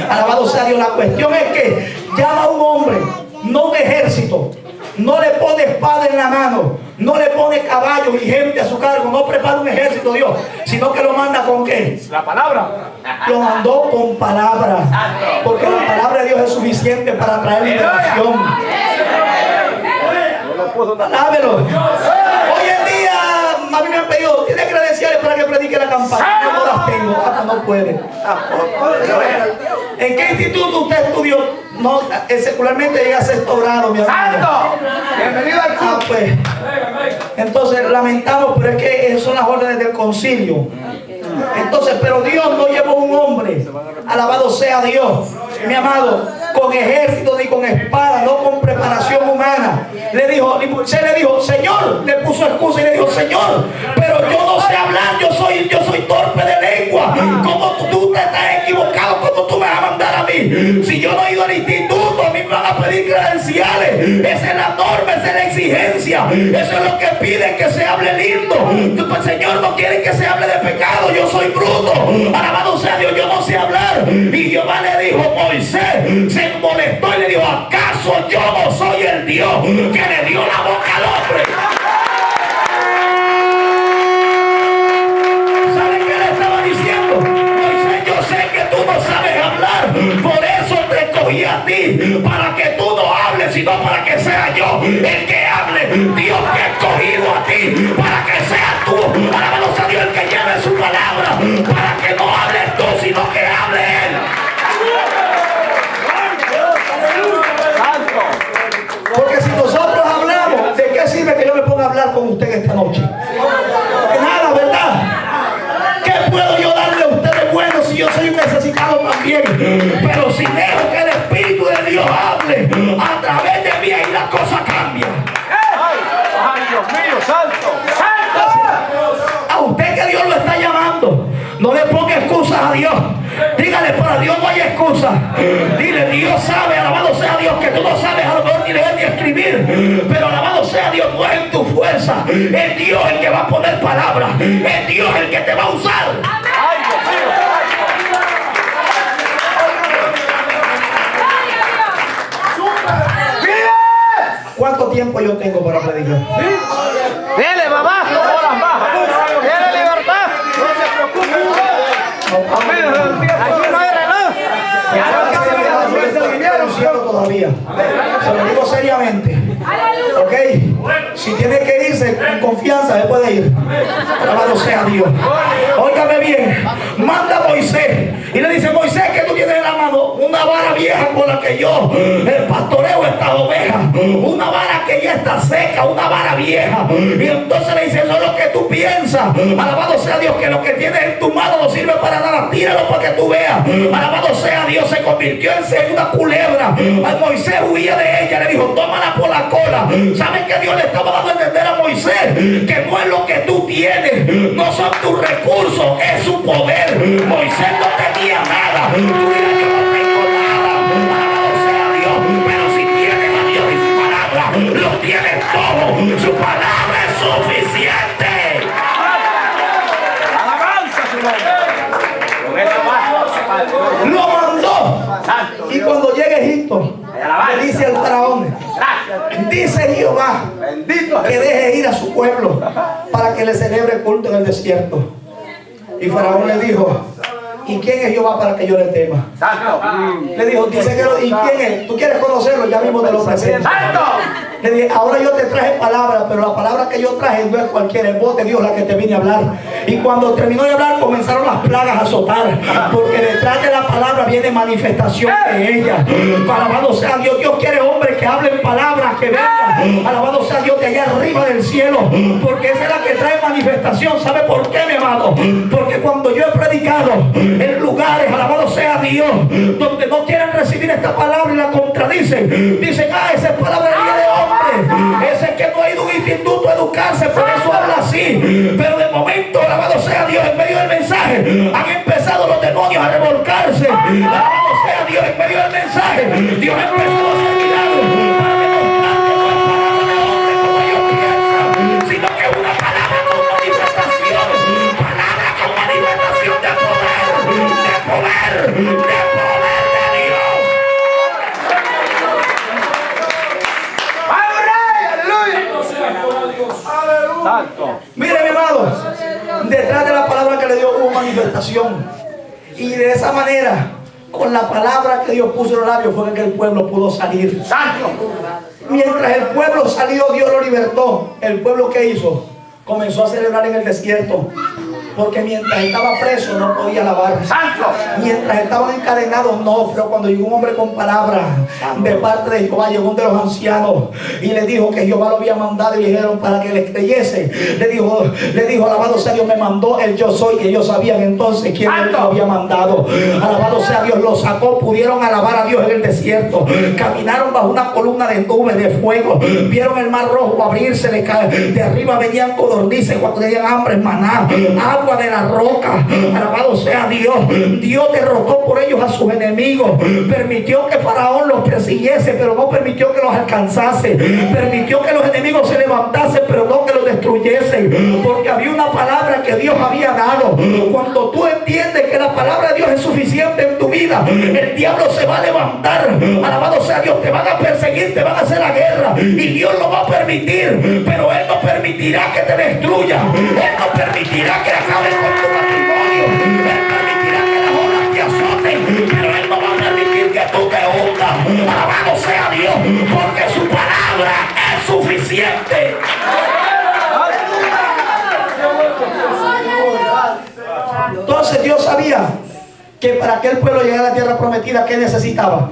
Alabado sea Dios. La cuestión es que llama a un hombre, no un ejército. No le pone espada en la mano, no le pone caballos y gente a su cargo, no prepara un ejército Dios, sino que lo manda ¿con qué? La palabra. Lo mandó con palabra, porque la palabra de Dios es suficiente para traer liberación. Dámelo. Hoy en día a mí me han pedido: tiene credenciales para que predique la campaña. Yo no las tengo, hasta no puede. ¿En qué instituto usted estudió? No, secularmente llega a sexto grado, mi hermano. Bienvenido al club. Pues, entonces lamentamos, pero es que esas son las órdenes del concilio. Entonces, pero Dios no llevó un hombre, alabado sea Dios, mi amado, con ejército ni con espada, no con preparación humana. Le dijo, se le dijo: Señor, le puso excusa y le dijo: Señor, pero yo no sé hablar, yo soy torpe de lengua. ¿Cómo tú te estás equivocado? ¿Cómo tú me vas a mandar a mí? Si yo no he ido al instituto, a mí me van a pedir credenciales. Esa es la norma, esa es la exigencia. Eso es lo que piden, que se hable lindo. Pues, Señor, no quieren que se hable de pecado. Yo soy bruto. Alabado sea Dios, yo no sé hablar. Y Jehová le dijo: Moisés se molestó y le dijo: ¿acaso yo no soy el Dios que le dio la boca al hombre? ¿Sabe qué le estaba diciendo? Moisés, yo sé que tú no sabes hablar, por eso te escogí a ti, para que tú no hables, sino para que sea yo el que hable. Dios te ha escogido a ti para que seas tú, alabado sea Dios, el que lleve su palabra, para que no hables tú, sino que hable Él. Porque si nosotros hablamos, ¿de qué sirve que yo me ponga a hablar con usted esta noche? De nada, ¿verdad? ¿Qué puedo yo darle a usted de bueno si yo soy un necesitado también? Pero si dejo que el Espíritu de Dios hable a través de mí, ahí la cosa cambia. ¡Ay, Dios mío, santo! ¡Santo! A usted que Dios lo está llamando, no le ponga excusas a Dios. Dígale: para Dios no hay excusa. Dile: Dios sabe, alabado sea Dios, que tú no sabes a lo mejor ni leer ni escribir, pero alabado sea Dios, no es en tu fuerza. Es Dios el que va a poner palabras, es Dios el que te va a usar. ¡Ay, Dios mío! ¿Cuánto tiempo yo tengo para predicar? Dele, papá. Dele libertad. No se preocupe. Aquí no hay reloj. todavía. Se lo digo seriamente. Ok, si tiene que irse con confianza, él puede ir. Alabado sea Dios. Óigame bien, manda a Moisés y le dice: Moisés, que tú tienes en la mano una vara vieja con la que yo pastoreo estas ovejas, una vara que ya está seca, una vara vieja. Y entonces le dice: eso es lo que tú piensas. Alabado sea Dios, que lo que tienes en tu mano no sirve para nada, tíralo para que tú veas. Alabado sea Dios. Se convirtió en una culebra. A Moisés huía de ella, le dijo: tómala por la cola. ¿Saben que Dios le estaba dando a entender a Moisés? Que no es lo que tú tienes, no son tus recursos, es su poder. Moisés no tenía nada. Tú dirás: yo no tengo nada. Alabado sea Dios. Pero si tienes a Dios y su palabra, lo tienes todo. Su palabra es suficiente. Alabanza su nombre. Lo mandó. Y cuando llega a Egipto, le dice al faraón: dice Jehová Bendito que deje ir a su pueblo para que le celebre culto en el desierto. Y faraón le dijo: ¿y quién es Jehová para que yo le tema? Santo. Le dijo: dice que ¿y quién es? ¿Tú quieres conocerlo? Ya mismo te lo presento. Santo. Le dije: ahora yo te traje palabra, pero la palabra que yo traje no es cualquiera, es voz de Dios la que te vine a hablar. Y cuando terminó de hablar, comenzaron las plagas a azotar, porque detrás de la palabra viene manifestación de ella. Alabado sea Dios. Dios quiere hombres que hablen palabras, que vengan. Alabado sea Dios de allá arriba del cielo, porque esa es la que trae manifestación. ¿Sabe por qué, mi amado? Porque cuando yo he predicado en lugares, alabado sea Dios, donde no quieren recibir esta palabra y la contradicen, dicen: ah, esa es palabra de hombre, ese que no ha ido a un instituto a educarse, por eso habla así. Pero de momento, alabado sea Dios, en medio del mensaje han empezado los demonios a revolcarse. Alabado sea Dios, en medio del mensaje Dios ha empezado a hacer milagros para demostrar que no es palabra de hombre como ellos piensan, sino que es una palabra con manifestación, palabra con manifestación de poder, de poder, de poder de Dios. ¡Vamos, Rey! ¡Aleluya! Santo. Mire, mi amado, detrás de la palabra que le dio hubo manifestación. Y de esa manera, con la palabra que Dios puso en los labios, fue que el pueblo pudo salir. Santo. Mientras el pueblo salió, Dios lo libertó. El pueblo, ¿qué hizo? Comenzó a celebrar en el desierto. Porque mientras estaba preso no podía alabar. Santo. Mientras estaban encadenados no. Pero cuando llegó un hombre con palabra de parte de Jehová, llegó uno de los ancianos y le dijo que Jehová lo había mandado, y le dijeron para que le creyese. Le dijo: alabado sea Dios, me mandó el yo soy. Y ellos sabían entonces quién lo había mandado. Alabado sea Dios, lo sacó. Pudieron alabar a Dios en el desierto. Caminaron bajo una columna de nube de fuego. Vieron el mar rojo abrirse. De arriba venían codornices cuando tenían hambre, maná, agua de la roca. Alabado sea Dios. Dios derrotó por ellos a sus enemigos. Permitió que Faraón los persiguiese, pero no permitió que los alcanzase. Permitió que los enemigos se levantasen, pero no que los destruyesen, porque había una palabra que Dios había dado. Cuando tú entiendes que la palabra de Dios es suficiente en tu vida, el diablo se va a levantar. Alabado sea Dios. Te van a perseguir, te van a hacer la guerra, y Dios lo va a permitir, pero Él no permitirá que te destruya. Él no permitirá que acabe con tu matrimonio. Él permitirá que las olas te azoten, pero Él no va a permitir que tú te hundas. Alabado sea Dios, porque su palabra es suficiente. Entonces Dios sabía que para que el pueblo llegara a la tierra prometida, ¿qué necesitaba?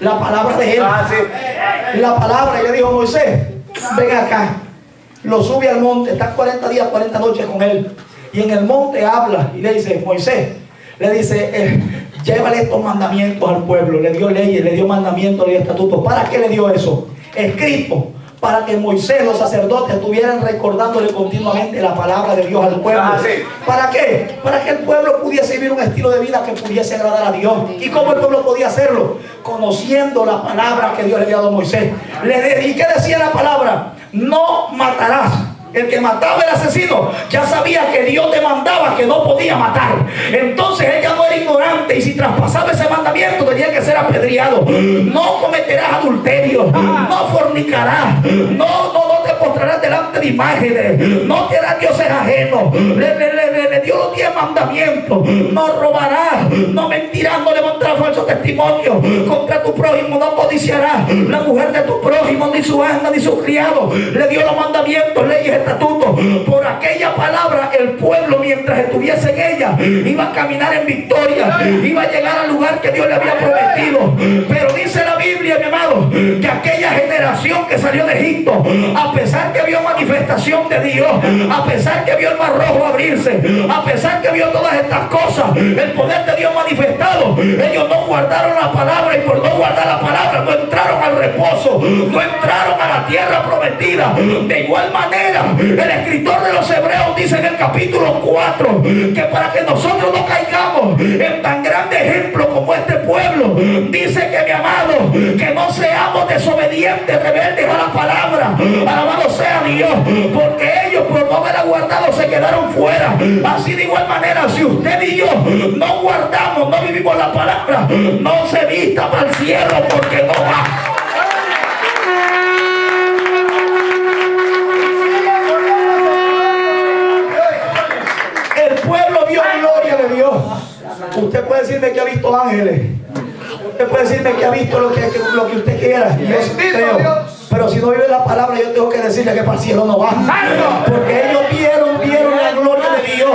La palabra de Él. La palabra. Y le dijo a Moisés: ven acá. Lo sube al monte, está 40 días, 40 noches con él. Y en el monte habla y le dice: Moisés, le dice, llévale estos mandamientos al pueblo. Le dio leyes, le dio mandamientos, le dio estatutos. ¿Para qué le dio eso? Escrito, para que Moisés, los sacerdotes, estuvieran recordándole continuamente la palabra de Dios al pueblo. ¿Para qué? Para que el pueblo pudiese vivir un estilo de vida que pudiese agradar a Dios. ¿Y cómo el pueblo podía hacerlo? Conociendo la palabra que Dios le había dado a Moisés. ¿Y qué decía la palabra? No matarás. el que mataba, el asesino, ya sabía que Dios demandaba que no podía matar. Entonces él ya no era ignorante, y si traspasaba ese mandamiento tenía que ser apedreado. No cometerás adulterio, no fornicarás, no te postrarás delante de imágenes, no te harás dioses ajenos. Le dio los 10 mandamientos. No robarás, no mentirás, no levantarás falso testimonio contra tu prójimo, no codiciarás la mujer de tu prójimo, ni su asna, ni su criado. Le dio los mandamientos, leyes, estatutos. Por aquella palabra el pueblo, mientras estuviese en ella, iba a caminar en victoria, iba a llegar al lugar que Dios le había prometido. Pero dice la Biblia, mi amado, que aquella generación que salió de Egipto, a pesar que vio manifestación de Dios, a pesar que vio el mar rojo abrirse, a pesar que vio todas estas cosas, el poder de Dios manifestado, ellos no guardaron la palabra, y por no guardar la palabra no entraron al reposo, no entraron a la tierra prometida. De igual manera, el escritor de los Hebreos dice en el capítulo 4 que para que nosotros no caigamos en tan grande ejemplo como este pueblo, dice que, mi amado, que no seamos desobedientes, rebeldes a la palabra. Alabado sea Dios, porque ellos por no haberla guardado se quedaron fuera. Así de igual manera, si usted y yo no guardamos, no vivimos la palabra, no se vista para el cielo, porque no va. El pueblo vio gloria de Dios. Usted puede decirme que ha visto ángeles, usted puede decirme que ha visto lo que usted quiera, yo creo. Pero si no vive la palabra, yo tengo que decirle que para el cielo no va. Porque ellos vieron la gloria de Dios.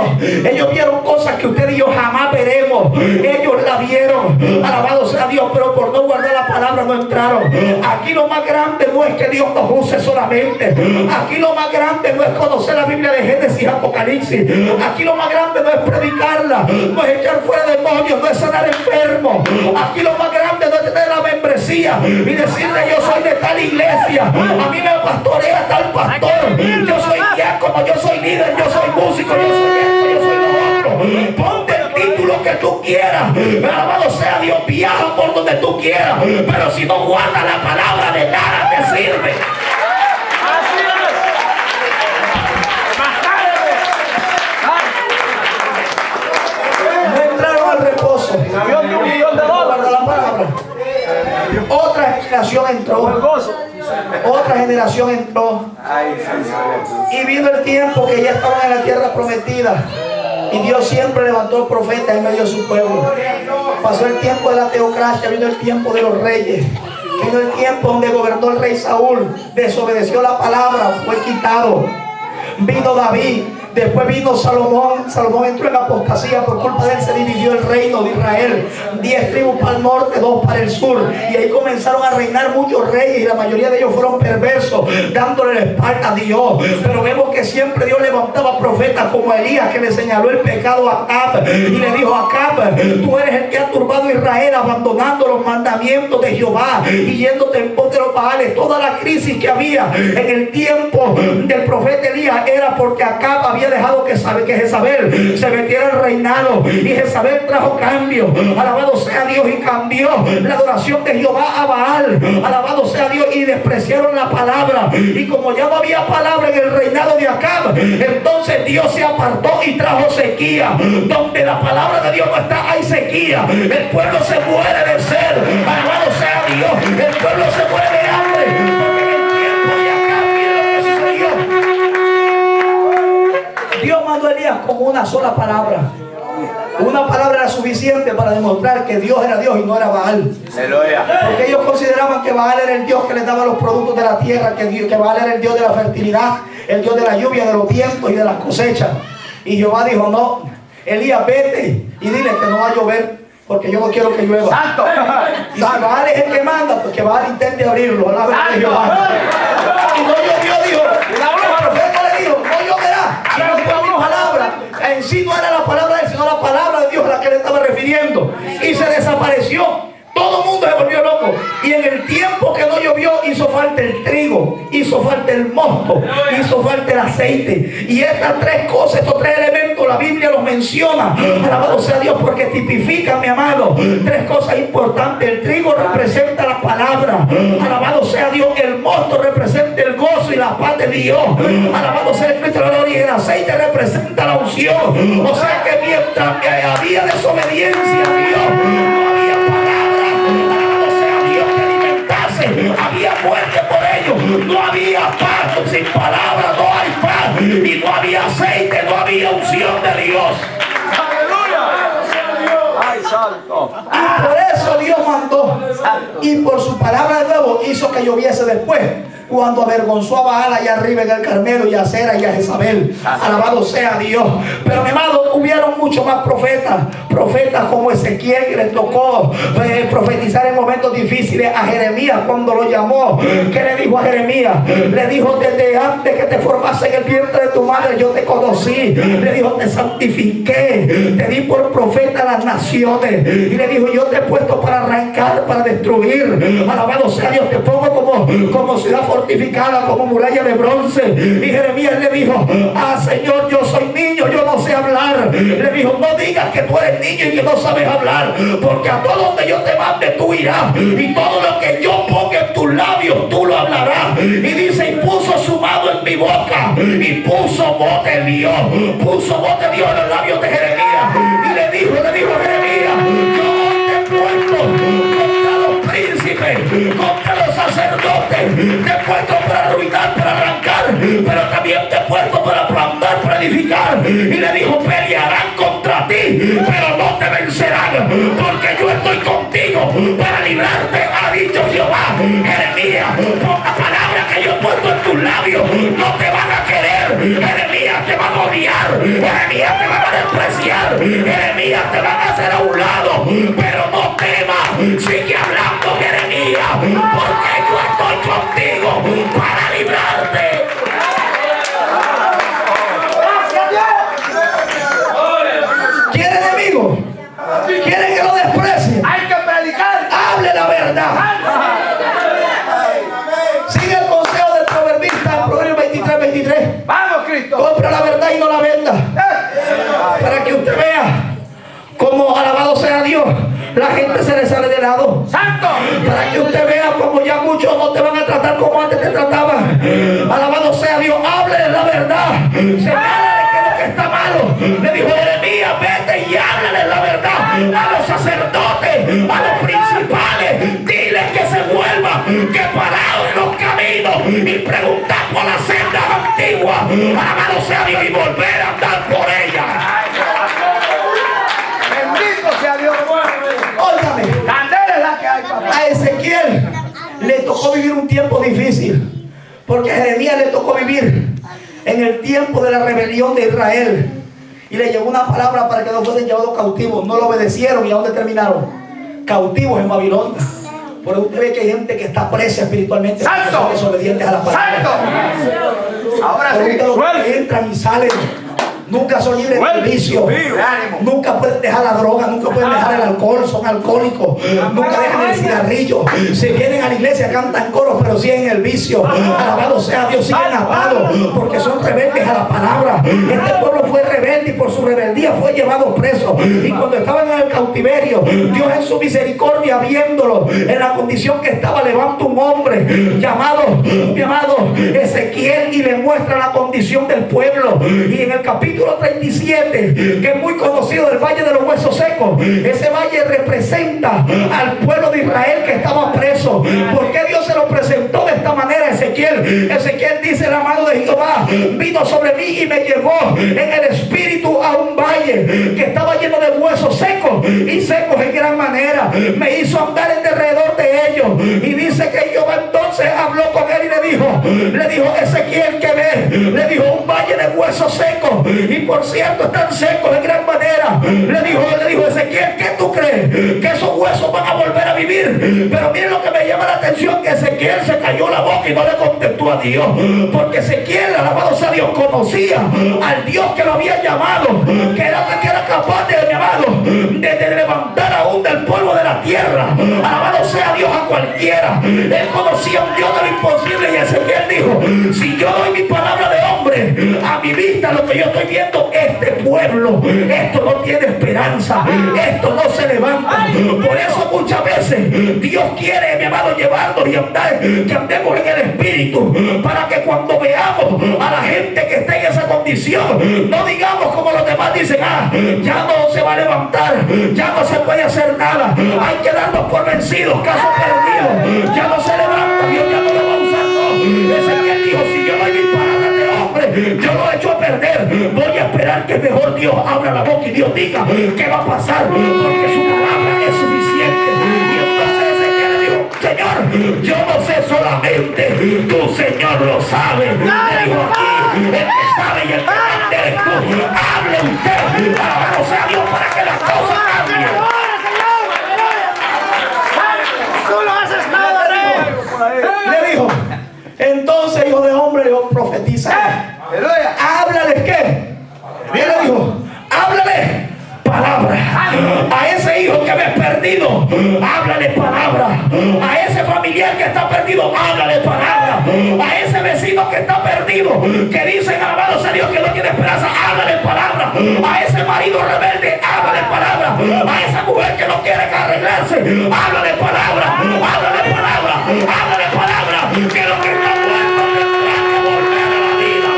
Ellos vieron cosas que usted y yo jamás veremos. Ellos la vieron. Alabado sea Dios. Pero por no guardar la palabra no entraron. Aquí lo más grande no es que Dios nos use solamente. Aquí lo más grande no es conocer la Biblia de Génesis y Apocalipsis. Aquí lo más grande no es predicarla, no es echar fuera demonios, no es sanar enfermos. Aquí lo más grande no es tener la membresía y decirle: yo soy de tal iglesia, a mí me pastorea tal pastor, yo soy diácono, yo soy líder, yo soy músico, yo soy esto, yo soy lo otro. Ponte el título que tú quieras, alabado sea Dios, viaja por donde tú quieras, pero si no guardas la palabra, de nada te sirve. No entraron al reposo, guarda la palabra. Otra generación entró. Otra generación entró. Y vino el tiempo que ya estaban en la tierra prometida. Y Dios siempre levantó profetas en medio de su pueblo. Pasó el tiempo de la teocracia, vino el tiempo de los reyes. Vino el tiempo donde gobernó el rey Saúl. Desobedeció la palabra, fue quitado. Vino David. Después vino Salomón. Salomón entró en apostasía. Por culpa de él se dividió el reino de Israel. 10 tribus para el norte, 2 para el sur. Y ahí comenzaron a reinar muchos reyes. Y la mayoría de ellos fueron perversos, dándole la espalda a Dios. Pero vemos que siempre Dios levantaba profetas como Elías, que le señaló el pecado a Acab. Y le dijo: Acab, tú eres el que ha turbado a Israel, abandonando los mandamientos de Jehová y yéndote en pos de los Baales. Toda la crisis que había en el tiempo del profeta Elías era porque Acab había dejado que Jezabel se metiera al reinado, y Jezabel trajo cambio. Alabado sea Dios, y cambió la adoración de Jehová a Baal. Alabado sea Dios, y despreciaron la palabra. Y como ya no había palabra en el reinado de Acab, entonces Dios se apartó y trajo sequía. Donde la palabra de Dios no está, hay sequía. El pueblo se muere de sed. Alabado sea Dios. El pueblo se muere de hambre. Dios mandó a Elías con una sola palabra. Una palabra era suficiente para demostrar que Dios era Dios y no era Baal. Porque ellos consideraban que Baal era el Dios que les daba los productos de la tierra, que Baal era el Dios de la fertilidad, el Dios de la lluvia, de los vientos y de las cosechas. Y Jehová dijo: no, Elías, vete y dile que no va a llover, porque yo no quiero que llueva. ¡Santo! Y si Baal es el que manda, pues que Baal intente abrirlo. La verdad de Jehová. Y no llovió, dijo. El profeta le dijo: no lloverá. Si no fue una palabra, en sí no era la palabra de él, sino la palabra de Dios a la que le estaba refiriendo. Y se desapareció. Todo el mundo se volvió loco. Y en el tiempo que no llovió, hizo falta el trigo, hizo falta el mosto, hizo falta el aceite. Y estas tres cosas, estos tres elementos amado, la Biblia los menciona. Alabado sea Dios, porque tipifica, mi amado, tres cosas importantes. El trigo representa la palabra. Alabado sea Dios. El mosto representa el gozo y la paz de Dios. Alabado sea el Cristo de la gloria. Y el aceite representa la unción. O sea que mientras había desobediencia a Dios, no había palabra. Alabado sea Dios que alimentase. Había muerte por ellos. No había paz. Sin palabra no hay paz. Y no había aceite, no había unción de Dios. ¡Ay, santo! Y por eso Dios mandó, y por su palabra de nuevo hizo que lloviese después, cuando avergonzó a Baal allá arriba en el Carmelo, y a Sera y a Jezabel. Alabado sea Dios. Pero mi amado, hubieron muchos más profetas como Ezequiel, que le tocó profetizar en momentos difíciles. A Jeremías, cuando lo llamó, ¿qué le dijo a Jeremías? Le dijo: desde antes que te formase en el vientre de tu madre yo te conocí. Le dijo: te santifiqué, te di por profeta a las naciones. Y le dijo: yo te he puesto para arrancar, para destruir. Alabado sea Dios. Te pongo como ciudad fortificada, como muralla de bronce. Y Jeremías le dijo: ah, Señor, yo soy niño, yo no sé hablar. Le dijo: no digas que tú eres niño y que no sabes hablar, porque a todo donde yo te mande tú irás, y todo lo que yo ponga en tus labios tú lo hablarás. Y dice: y puso su mano en mi boca, y puso voz de Dios en los labios de Jeremías. Y le dijo a Jeremías: yo te he puesto contra los príncipes, contra los sacerdotes, te he puesto para arruinar, para arrancar, pero también te he puesto para plantar, para edificar. Y le dijo: pelearán contra ti, pero no te vencerán, porque yo estoy contigo para librarte, ha dicho Jehová. Jeremías, con la palabra que yo he puesto en tus labios, no te van a querer. Jeremías, te van a odiar. Jeremías, te van a despreciar. Jeremías, te van a hacer a un lado, pero no temas, sigue hablando, Jeremías, porque yo estoy contigo para librarte. ¿Quiere enemigo? ¿Quiere que lo desprecie? Hay que predicar. Hable la verdad. Sigue el consejo del proverbista en Proverbios 23:23. Vamos, Cristo. Compra la verdad y no la venda, para que usted vea cómo, alabado sea Dios, la gente se le sale de lado. ¡Santo! Para que usted vea como ya muchos no te van a tratar como antes te trataban. Alabado sea Dios. Háblele la verdad. Señálale que lo que está malo. Le dijo Jeremías: vete y háblale la verdad a los sacerdotes, a los principales. Diles que se vuelvan, que parados en los caminos y preguntar por las sendas antiguas. Alabado sea Dios, y volver a andar por ellas. Bendito sea Dios. Óigame, Candela es la que hay, papá. a Ezequiel le tocó vivir un tiempo difícil, porque a Jeremías le tocó vivir en el tiempo de la rebelión de Israel, y le llegó una palabra para que no fuesen llevados cautivos. No lo obedecieron, y ¿a dónde terminaron? Cautivos en Babilonia. Por eso usted ve que hay gente que está presa espiritualmente, porque ¡Santo! son desobedientes a la palabra. ¡Santo! Ahora Pero sí, usted lo que suelta. entran y salen, nunca son libres del vicio, nunca pueden dejar la droga, nunca pueden dejar el alcohol, son alcohólicos, nunca dejan el cigarrillo. Si vienen a la iglesia cantan coros, pero siguen el vicio. Alabado sea Dios, siguen atados porque son rebeldes a la palabra. Este pueblo fue rebelde y por su rebeldía fue llevado preso. Y cuando estaban en el cautiverio, Dios en su misericordia, viéndolo en la condición que estaba, levanta un hombre llamado Ezequiel y le muestra la condición del pueblo. Y en el capítulo 37, que es muy conocido, del Valle de los Huesos Secos, ese valle representa al pueblo de Israel que estaba preso. ¿Por qué Dios se lo presentó de esta manera a Ezequiel? Ezequiel dice: la mano de Jehová vino sobre mí y me llevó en el espíritu a un valle que estaba lleno de huesos secos y secos en gran manera. Me hizo andar en derredor de ellos. Y dice que Jehová entonces habló con él y le dijo: Ezequiel, ¿qué ves? Le dijo: un valle de huesos secos, y por cierto están secos en gran manera. Le dijo Ezequiel: ¿qué tú crees? Que esos huesos van a volver a vivir. Pero miren lo que me llama la atención, que Ezequiel se cayó la boca y no le contestó a Dios, porque Ezequiel, alabado sea Dios, conocía al Dios que lo había llamado, que era capaz de levantar aún del polvo de la tierra. Alabado sea sea Dios a cualquiera. Él conocía un Dios de lo imposible y Ezequiel dijo, si yo doy mi palabra de hombre, a mi vista lo que yo estoy viendo, este pueblo, esto no tiene esperanza, esto no se levanta. Por eso muchas veces Dios quiere, mi amado, llevarnos y que andemos en el Espíritu, para que cuando veamos a la gente que está en esa condición, no digamos como los demás dicen, ya no se va a levantar, ya no se puede hacer nada, hay que darnos por vencidos, caso perdido, ya no se levanta, Dios ya no lo va a usar. No. Ezequiel dijo, si yo doy mi palabra de hombre, yo lo echo a perder, voy a esperar que mejor Dios abra la boca y Dios diga qué va a pasar, porque su palabra es suficiente. Y entonces Ezequiel dijo, Señor, yo no sé solamente, tu Señor lo sabe. Le dijo aquí, el que sabe y el que manda eres tú. Hable usted, alabado sea Dios, para que las cosas cambien. Tú no haces nada, Rey. Le dijo, entonces, hijo de hombre, le dijo, profetiza. Háblale, ¿qué? Y le dijo, háblale palabra. A ese hijo que ves perdido, háblale palabra. A ese familiar que está perdido, háblale palabra. A ese vecino que está perdido, que dicen, alabado sea Dios, que no tiene esperanza, háblale palabra. A ese marido rebelde, háblale palabra. A esa mujer que no quiere arreglarse, háblale palabra. Háblale palabra. Háblale palabra. Que lo que está muerto tendrá que volver a la vida.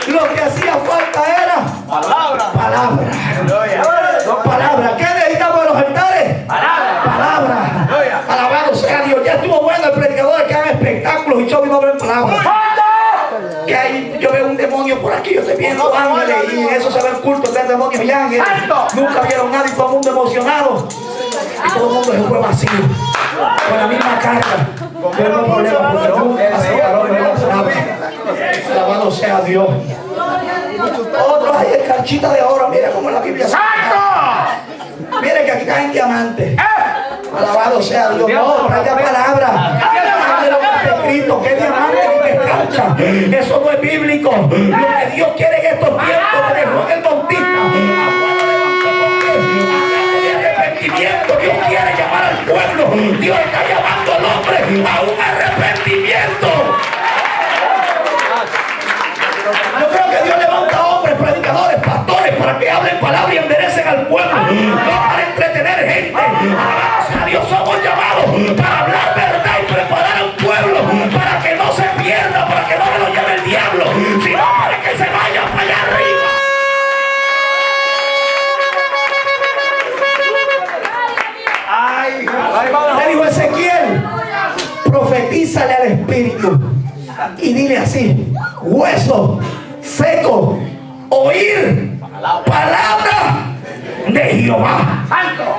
Lo que hacía falta era Palabra. palabra. No palabra. ¿Qué necesitamos de los altares? Palabra. Alabado sea Dios. Ya estuvo bueno el predicador que haga espectáculos y yo vivo a ver palabras. Que ahí yo veo un demonio por aquí, yo estoy viendo ángeles y en eso se ve el culto de demonios y ángeles. Nunca vieron nada y todo el mundo emocionado. Y todo el mundo se fue vacío. Con la misma carga. Con el mismo problema porque nunca se paró de la palabra. Alabado sea Dios. Otros hay el canchita de oro. Mire cómo la Biblia. Mire que aquí caen diamantes. Alabado sea Dios. No, traiga palabra. Hable lo que está escrito. Que diamante ni que cancha. Eso no es bíblico. Lo que Dios quiere en estos tiempos que dejó en el Bautista. Dios quiere llamar al pueblo. Dios está llamando al hombre a un arrepentimiento. Yo creo que Dios levanta hombres, predicadores, pastores, para que hablen palabra y enderecen al pueblo, no para entretener gente. Alabanza a Dios, somos llamados para hablar verdad y preparar al pueblo para que no se pierda, para que no me lo lleve el diablo, sino para que se vaya para allá arriba. Le dijo Ezequiel, profetízale al espíritu y dile así: hueso seco, oír palabra de Jehová.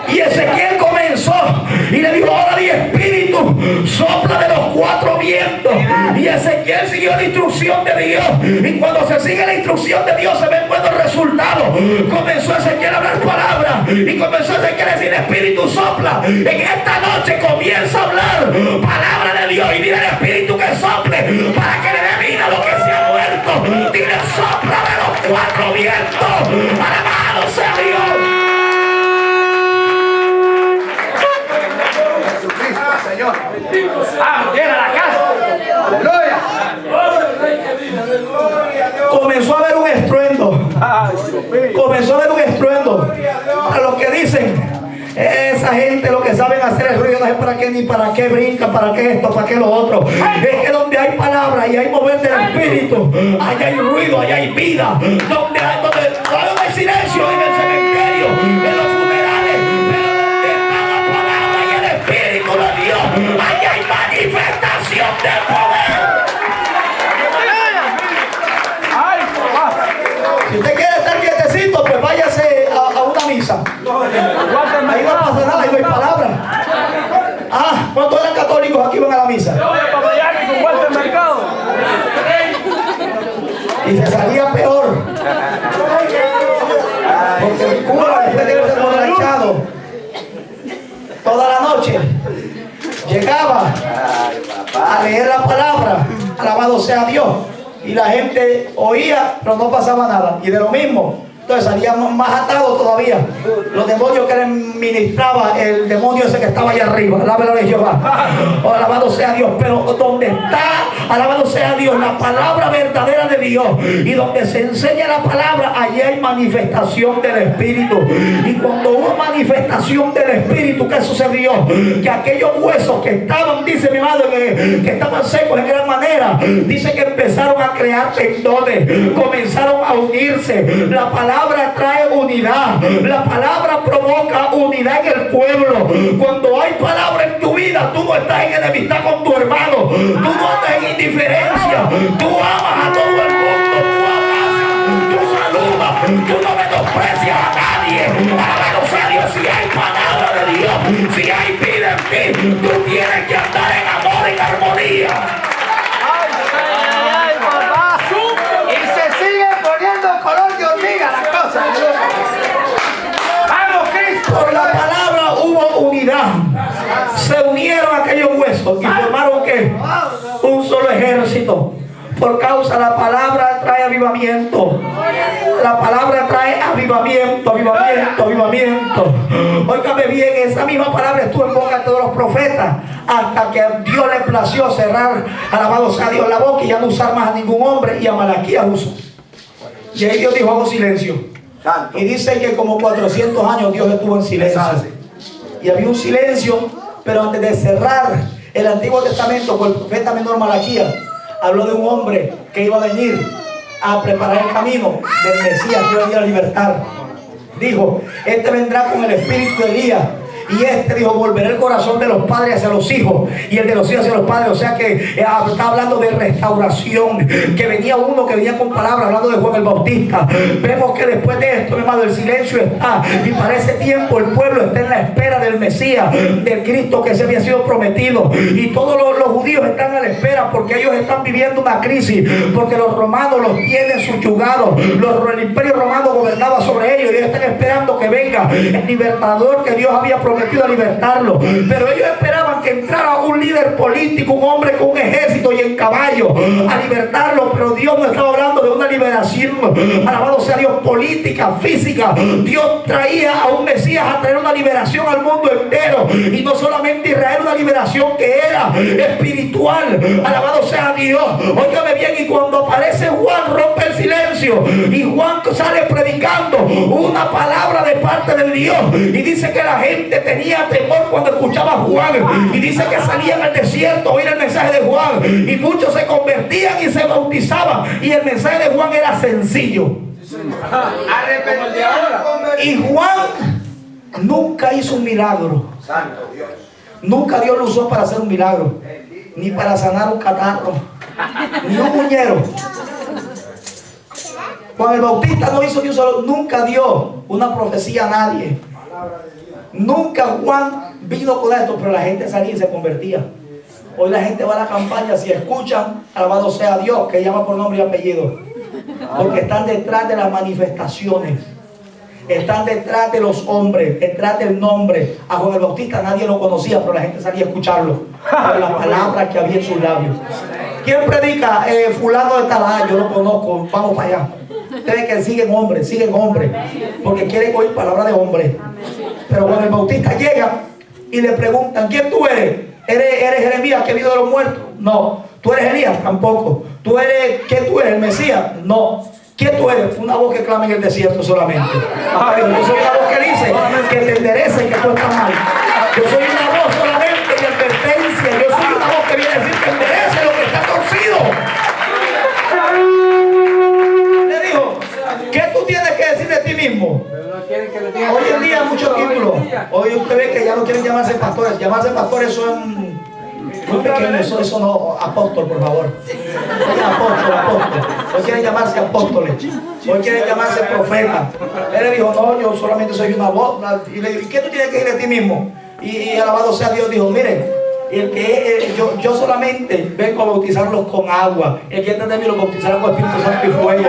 Y Ezequiel comenzó y le dijo: ahora di espíritu, sopla de los cuatro vientos. Y Ezequiel siguió la instrucción de Dios, y cuando se sigue la instrucción de Dios se ven buenos resultados. Comenzó Ezequiel a hablar palabra y comenzó Ezequiel a decir: espíritu sopla. En esta noche comienza a hablar palabra de Dios y dile al espíritu que sople para que le dé vida a lo que se ha muerto. Dile: sopla de los cuatro vientos. Alabado sea Dios. Señor. Llena la casa. Aleluya. Comenzó a haber un estruendo. Comenzó a haber un estruendo. A los que dicen: esa gente lo que saben hacer es ruido, no sé para qué ni para qué brinca, para qué esto, para qué lo otro. Es que donde hay palabra y hay mover del espíritu, allá hay ruido, allá hay vida. Donde hay silencio en el cementerio, en los funerales, pero donde está la palabra y el espíritu de Dios, allá hay manifestación del poder. Si usted quiere estar quietecito, pues váyase a una misa. Ahí no pasa nada, ahí no hay palabra. ¿Cuántos eran católicos aquí van a la misa? Y se salía peor. Porque el cura, después de haberse emborrachado toda la noche, llegaba a leer la palabra, alabado sea Dios, y la gente oía, pero no pasaba nada. Y de lo mismo, Entonces salían más atados todavía. Los demonios que le ministraba el demonio ese que estaba allá arriba. Alábalo de Jehová. Oh, alabado sea Dios. Pero donde está, alabado sea Dios, la palabra verdadera de Dios, y donde se enseña la palabra, allí hay manifestación del Espíritu. Y cuando hubo manifestación del Espíritu, ¿qué sucedió? Que aquellos huesos que estaban, dice mi madre, que estaban secos en gran manera, dice que empezaron a crear tendones, comenzaron a unirse. La palabra trae unidad. La palabra provoca unidad en el pueblo. Cuando hay palabra en tu vida, tú no estás en enemistad con tu hermano, tú no estás en indiferencia, tú amas a todo el mundo, tú abrazas, tú saludas, tú no menosprecias a nadie. Alabado sea Dios. Si hay palabra de Dios, si hay vida en ti, tú tienes que andar en amor, en armonía. Y se sigue poniendo color de hormiga la cosa. ¡Vamos, Cristo! Por la palabra hubo unidad. Se unieron aquellos huesos y formaron ¿qué? Un solo ejército. Por causa la palabra trae avivamiento. La palabra trae avivamiento, avivamiento, avivamiento. Óigame bien, esa misma palabra estuvo en boca de todos los profetas hasta que Dios le plació cerrar, alabado sea Dios, la boca y ya no usar más a ningún hombre, y a Malaquías usó. Y ahí Dios dijo: hago silencio. Y dice que como 400 años Dios estuvo en silencio. Y había un silencio, pero antes de cerrar el Antiguo Testamento con el profeta menor Malaquías, habló de un hombre que iba a venir a preparar el camino del Mesías que iba a venir a libertar. Dijo: este vendrá con el espíritu de Elías. Y este dijo: volverá el corazón de los padres hacia los hijos y el de los hijos hacia los padres. O sea que está hablando de restauración. Que venía uno que venía con palabras, hablando de Juan el Bautista. Vemos que después de esto, mi hermano, el silencio está. Y para ese tiempo el pueblo está en la espera del Mesías, del Cristo que se había sido prometido. Y todos los judíos están a la espera porque ellos están viviendo una crisis. Porque los romanos los tienen subyugados. El imperio romano gobernaba sobre ellos. Y ellos están esperando que venga el libertador que Dios había prometido a libertarlo. Pero ellos esperaban que entrara un líder político, un hombre con un ejército y en caballo a libertarlo. Pero Dios no estaba hablando de una liberación, alabado sea Dios, política, física. Dios traía a un Mesías a traer una liberación al mundo entero, y no solamente Israel, una liberación que era espiritual. Alabado sea Dios. Óigame bien, y cuando aparece Juan, rompe el silencio y Juan sale predicando una palabra de parte del Dios, y dice que la gente tenía temor cuando escuchaba a Juan, y dice que salían al desierto a oír el mensaje de Juan, y muchos se convertían y se bautizaban, y el mensaje de Juan era sencillo. Y Juan nunca hizo un milagro. Nunca Dios lo usó para hacer un milagro, ni para sanar un catarro, ni un muñero. Juan el Bautista no hizo ni un solo, nunca dio una profecía a nadie. Nunca Juan vino con esto, pero la gente salía y se convertía. Hoy la gente va a la campaña, si escuchan, alabado sea Dios, que llama por nombre y apellido, porque están detrás de las manifestaciones, están detrás de los hombres, detrás del nombre. A Juan el Bautista nadie lo conocía, pero la gente salía a escucharlo por la palabra que había en sus labios. ¿Quién predica? Fulano de tal, yo lo conozco, vamos para allá. Ustedes que siguen hombres, porque quieren oír palabra de hombre. Pero Juan el Bautista llega y le preguntan: ¿quién tú eres? ¿Eres Jeremías que vino de los muertos? No. ¿Tú eres Elías? Tampoco. ¿Quién tú eres? ¿El Mesías? No. ¿Quién tú eres? Una voz que clama en el desierto solamente. Yo soy una voz que dice que te enderece y que tú estás mal. Yo soy una voz solamente de advertencia. Yo soy una voz que viene a decir que enderece lo que está torcido. Le dijo: ¿qué tú tienes que decir de ti mismo? Hoy en día muchos títulos. Hoy usted ve que ya no quieren llamarse pastores. Llamarse pastores son muy pequeños. Eso no, apóstol, por favor. Apóstol. Hoy quieren llamarse apóstoles. Hoy quieren llamarse profetas. Él le dijo: no, yo solamente soy una voz. Y le dijo: ¿y qué tú tienes que decir de ti mismo? Y alabado sea Dios, dijo: miren, Y el que yo solamente vengo a bautizarlos con agua. El que entiende lo bautizará con Espíritu Santo y fuego.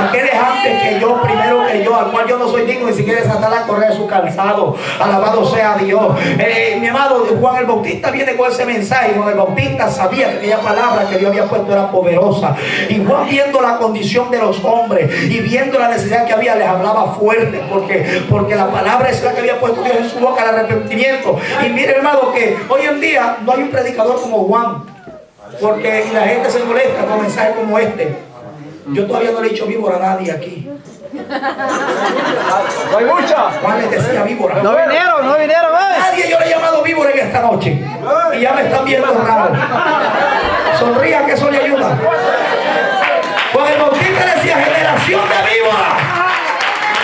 Aquel es antes que yo, primero que yo, al cual yo no soy digno ni siquiera de desatar la correa de su calzado. Alabado sea Dios. Mi amado Juan el Bautista viene con ese mensaje. Juan el Bautista sabía que aquella palabra que Dios había puesto era poderosa. Y Juan, viendo la condición de los hombres y viendo la necesidad que había, les hablaba fuerte, porque la palabra es la que había puesto Dios en su boca, el arrepentimiento. Y mire, hermano, que hoy en día no hay un predicador como Juan, porque la gente se molesta con mensajes como este. Yo todavía no le he dicho víbora a nadie aquí. No hay mucha. Juan les decía víbora. No vinieron, Nadie yo le he llamado víbora en esta noche. Y ya me están viendo raro. Sonría, que eso le ayuda. Juan el Bautista decía: generación de víbora,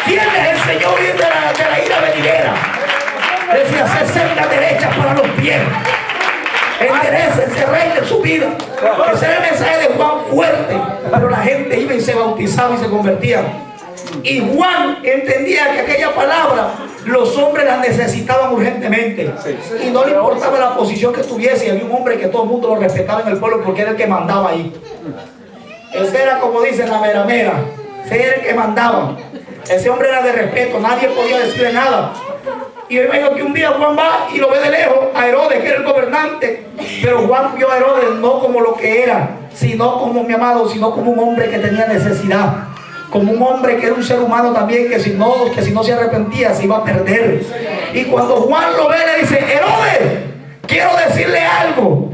¿quién les enseñó bien de la ira venidera? Decía: hacer sendas derechas para los pies, enderecen, reinen su vida. Ese era el mensaje de Juan, fuerte. Pero la gente iba y se bautizaba y se convertía. Y Juan entendía que aquella palabra los hombres la necesitaban urgentemente. Y no le importaba la posición que tuviese. Y había un hombre que todo el mundo lo respetaba en el pueblo porque era el que mandaba ahí. Ese era, como dicen, la mera mera. Ese era el que mandaba. Ese hombre era de respeto, nadie podía decirle nada. Y yo imagino que un día Juan va y lo ve de lejos a Herodes, que era el gobernante. Pero Juan vio a Herodes no como lo que era, sino como, mi amado, sino como un hombre que tenía necesidad. Como un hombre que era un ser humano también, que si no se arrepentía se iba a perder. Y cuando Juan lo ve, le dice: Herodes, quiero decirle algo.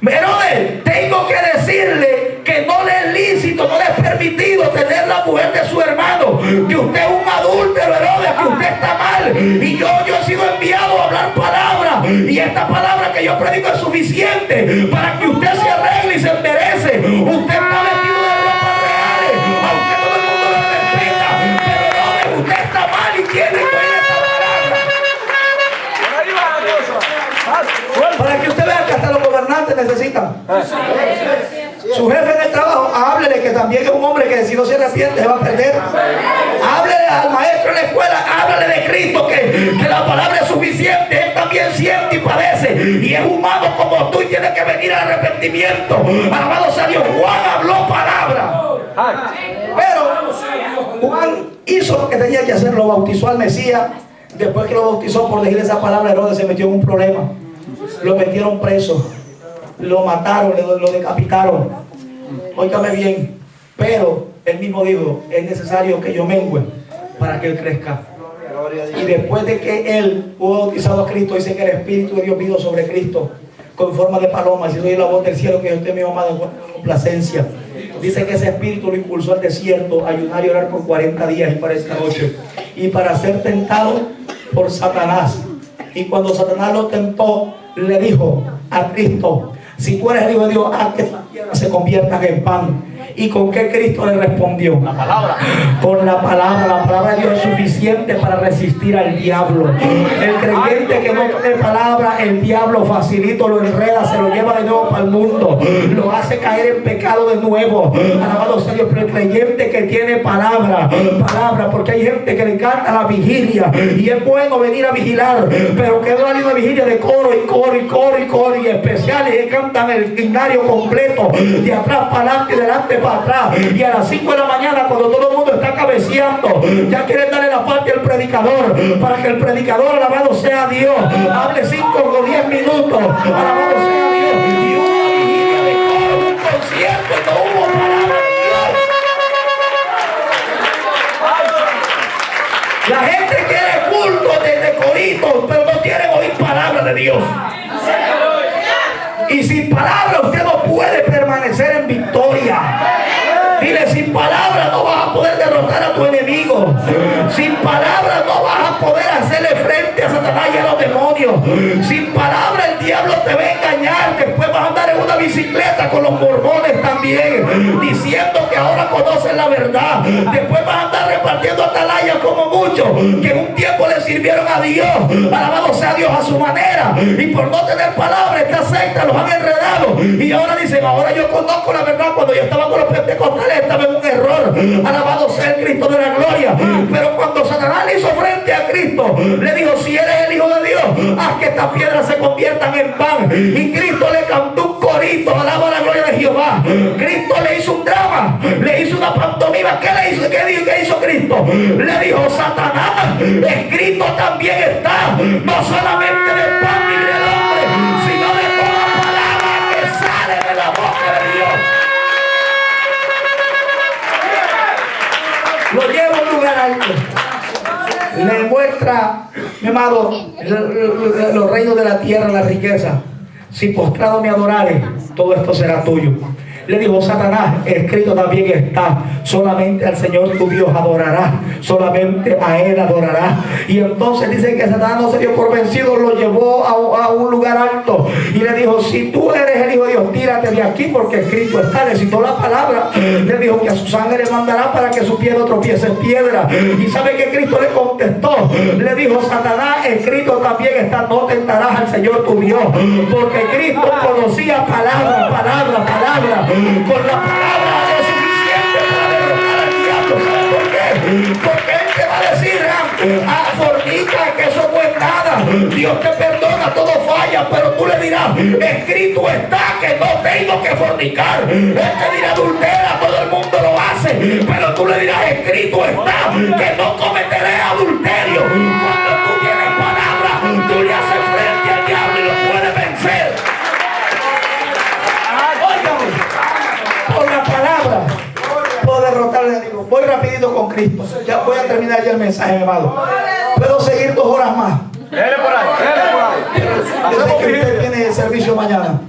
Herodes, tengo que decirle que no le es lícito, no le es permitido tener la mujer de su hermano, que usted es un adúltero, Herodes, que usted está mal. Y yo he sido enviado a hablar palabra, y esta palabra que yo predico es suficiente para que usted se arregle y se enderece. Usted está vestido de ropas reales, a usted todo el mundo lo respeta, pero Herodes, usted está mal y tiene que oír esta palabra. Para que usted vea que hasta los gobernantes necesitan. Su jefe en el trabajo, háblele que también es un hombre que si no se arrepiente se va a perder. Háblele al maestro en la escuela, háblele de Cristo, que la palabra es suficiente. Él también siente y padece y es humano como tú y tiene que venir al arrepentimiento. Alabado sea Dios. Juan habló palabra, pero Juan hizo lo que tenía que hacer, lo bautizó al Mesías. Después que lo bautizó, por decir esa palabra, Herodes se metió en un problema. Lo metieron preso, lo mataron, lo decapitaron. Óigame bien. Pero él mismo dijo: es necesario que yo mengüe para que él crezca. Y después de que él hubo bautizado a Cristo, dice que el Espíritu de Dios vino sobre Cristo con forma de paloma, y oye la voz del cielo que usted me ha amado en complacencia. Dice que ese espíritu lo impulsó al desierto a ayunar y orar por 40 días y 40 noches, y para ser tentado por Satanás. Y cuando Satanás lo tentó, le dijo a Cristo: si tú eres el Hijo de Dios, haz que estas piedras se conviertan en pan. ¿Y con qué Cristo le respondió? La palabra. Con la palabra. La palabra de Dios es suficiente para resistir al diablo. El creyente que no tiene palabra, el diablo facilito lo enreda, se lo lleva de nuevo para el mundo, lo hace caer en pecado de nuevo. Alabado sea Dios. Pero el creyente que tiene palabra, porque hay gente que le encanta la vigilia y es bueno venir a vigilar, pero que no hay una vigilia de coro y especiales, y cantan el himnario completo de atrás para adelante y delante para atrás, y a las 5 de la mañana, cuando todo el mundo está cabeceando, ya quieren darle la parte al predicador, para que el predicador, alabado sea Dios, hable 5 o 10 minutos, alabado sea Dios, y una vigilia de coro, un concierto, no hubo palabra de Dios. La gente quiere culto de coritos, pero no quieren oír palabra de Dios. Y sin palabra usted no puede permanecer en victoria. Dile: sin palabra no vas a poder derrotar a tu enemigo. Sin palabra no vas a poder hacerle frente a Satanás y a los demonios. Sin palabra el diablo te va a engañar. Después vas a andar en una bicicleta con los mormones también. también, diciendo que ahora conocen la verdad. Después van a andar repartiendo atalayas como muchos que en un tiempo le sirvieron a Dios, alabado sea Dios, a su manera, y por no tener palabra esta secta los han enredado, y ahora dicen, ahora yo conozco la verdad. Cuando yo estaba con los pentecostales estaba en un error, alabado sea el Cristo de la gloria. Pero cuando Satanás le hizo frente a Cristo, le dijo, si eres el Hijo de Dios, haz que estas piedras se conviertan en pan. Y Cristo le cantó un corito, alaba la gloria de Jehová. Cristo le hizo un drama, le hizo una pantomima. ¿Qué le hizo? ¿Qué hizo Cristo? Le dijo, Satanás, escrito también está, no solamente de pan ni del hombre, sino de toda palabra que sale de la boca de Dios. Lo lleva a un lugar alto, le muestra, mi amado, los reinos de la tierra, la riqueza. Si postrado me adorares, todo esto será tuyo. Le dijo, Satanás, escrito también está, solamente al Señor tu Dios adorarás, solamente a Él adorarás. Y entonces dice que Satanás no se dio por vencido, lo llevó a un lugar alto y le dijo, si tú eres el Hijo de Dios, tírate de aquí, porque escrito está. Le citó la palabra, le dijo que a sus ángeles mandará para que su pie no tropiece en piedra. Y sabe que Cristo le contestó, le dijo, Satanás, escrito también está, no tentarás al Señor tu Dios, porque Cristo conocía palabra. Con la palabra es suficiente para derrotar al diablo. ¿Sabe por qué? Porque Él te va a decir, fornica, que eso no es nada. Dios te perdona, todo falla, pero tú le dirás, escrito está que no tengo que fornicar. Él te dirá, adultera, todo el mundo lo hace, pero tú le dirás, escrito está que no cometeré adulterio. Cuando tú tienes palabra, tú le haces frente al diablo y lo puedes vencer. Por la palabra puedo derrotar al enemigo. Voy rapidito con Cristo. Ya voy a terminar ya el mensaje, mi amado. Puedo seguir 2 horas más. Dele por ahí. Yo sé que usted tiene servicio mañana.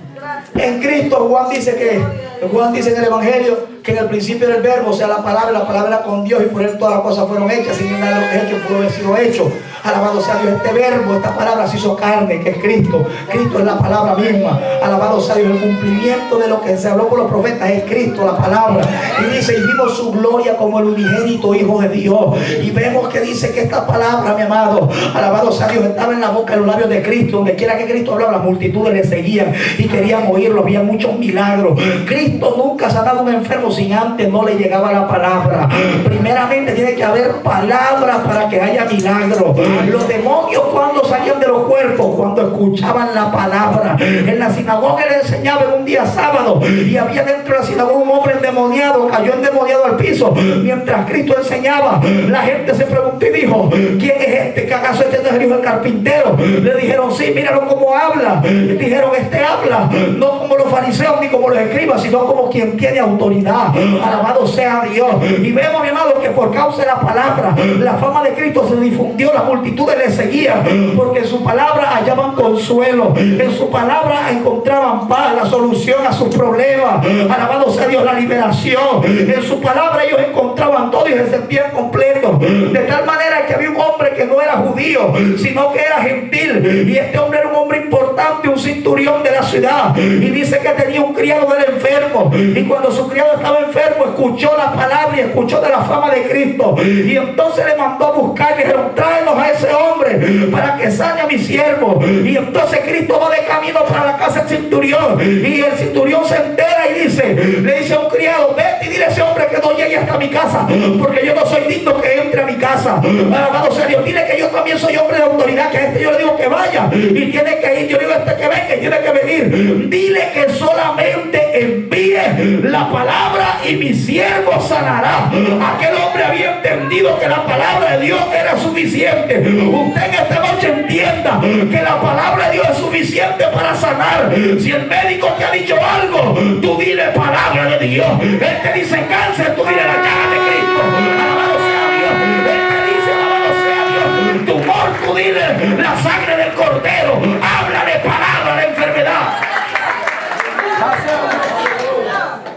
En Cristo, Juan dice en el Evangelio que en el principio era el verbo, o sea, la palabra era con Dios, y por Él todas las cosas fueron hechas, sin nada de lo que es hecho pudo haber sido hecho. Alabado sea Dios. Este verbo, esta palabra se hizo carne, que es Cristo. Cristo es la palabra misma. Alabado sea Dios. El cumplimiento de lo que se habló por los profetas es Cristo, la palabra. Y dice, y vimos su gloria como el unigénito Hijo de Dios. Y vemos que dice que esta palabra, mi amado, alabado sea Dios, estaba en la boca, en los labios de Cristo. Donde quiera que Cristo hablaba, las multitudes le seguían y querían oírlo. Había muchos milagros. Cristo nunca sanaba a un enfermo sin antes no le llegaba la palabra. Primeramente tiene que haber palabras para que haya milagros. Los demonios, cuando salían de los cuerpos, cuando escuchaban la palabra. En la sinagoga le enseñaba en un día sábado, y había dentro de la sinagoga un hombre endemoniado, cayó endemoniado al piso mientras Cristo enseñaba. La gente se preguntó y dijo, ¿quién es este? ¿Que acaso este no es el hijo del carpintero? Le dijeron, sí, míralo cómo habla. Le dijeron, este habla no como los fariseos ni como los escribas, sino como quien tiene autoridad. Alabado sea Dios. Y vemos, mi amado, que por causa de la palabra, la fama de Cristo se difundió. Las multitudes le seguían, porque en su palabra hallaban consuelo, en su palabra encontraban paz, la solución a sus problemas. Alabado sea Dios, la liberación. En su palabra ellos encontraban todo y se sentían completos. De tal manera que había un hombre que no era judío, sino que era gentil, y este hombre era un hombre importante, un centurión de la ciudad, y dice que tenía un criado del enfermo, y cuando su criado estaba enfermo, escuchó la palabra y escuchó de la fama de Cristo, y entonces le mandó a buscar y dijeron, tráenos a ese hombre para que sane a mi siervo. Y entonces Cristo va de camino para la casa del centurión, y el centurión se entera y le dice a un criado, vete y dile a ese hombre que no llegue hasta mi casa, porque yo no soy digno que entre a mi casa. Alabado sea Dios. Dile que yo también soy hombre de autoridad, que a este yo le digo que vaya y tiene que ir. Yo digo a este que venga y tiene que venir. Dile que solamente envíe la palabra y mi siervo sanará. Aquel hombre había entendido que la palabra de Dios era suficiente. Usted en esta noche entienda que la palabra de Dios es suficiente para sanar. Si el médico te ha dicho algo, tú dile palabra de Dios. Él te dice cáncer, tú dile la llaga de Cristo. Alabado sea Dios. Él te dice, alabado sea Dios, tumor, tú dile la sangre del cordero. Háblale palabra de enfermedad.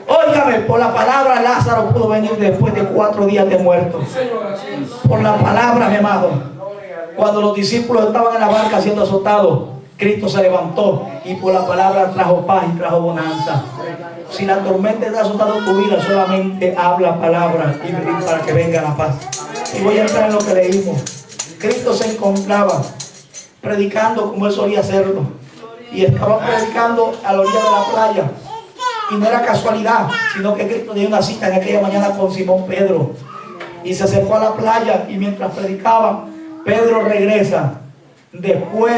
Óigame, por la palabra Lázaro pudo venir después de 4 días de muerto. Por la palabra, mi amado. Cuando los discípulos estaban en la barca siendo azotados, Cristo se levantó y por la palabra trajo paz y trajo bonanza. Si la tormenta está azotando tu vida, solamente habla palabra y para que venga la paz. Y voy a entrar en lo que leímos. Cristo se encontraba predicando como él solía hacerlo. Y estaba predicando a la orilla de la playa. Y no era casualidad, sino que Cristo dio una cita en aquella mañana con Simón Pedro. Y se acercó a la playa y mientras predicaba, Pedro regresa. Después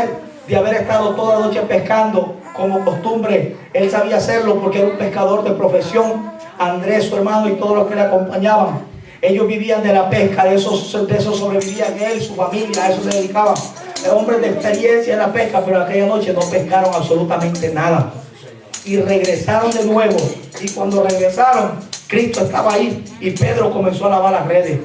de haber estado toda la noche pescando, como costumbre, él sabía hacerlo porque era un pescador de profesión. Andrés, su hermano, y todos los que le acompañaban, ellos vivían de la pesca, de eso sobrevivían él, su familia, a eso se dedicaban. Hombres de experiencia en la pesca, pero aquella noche no pescaron absolutamente nada. Y regresaron de nuevo. Y cuando regresaron, Cristo estaba ahí. Y Pedro comenzó a lavar las redes.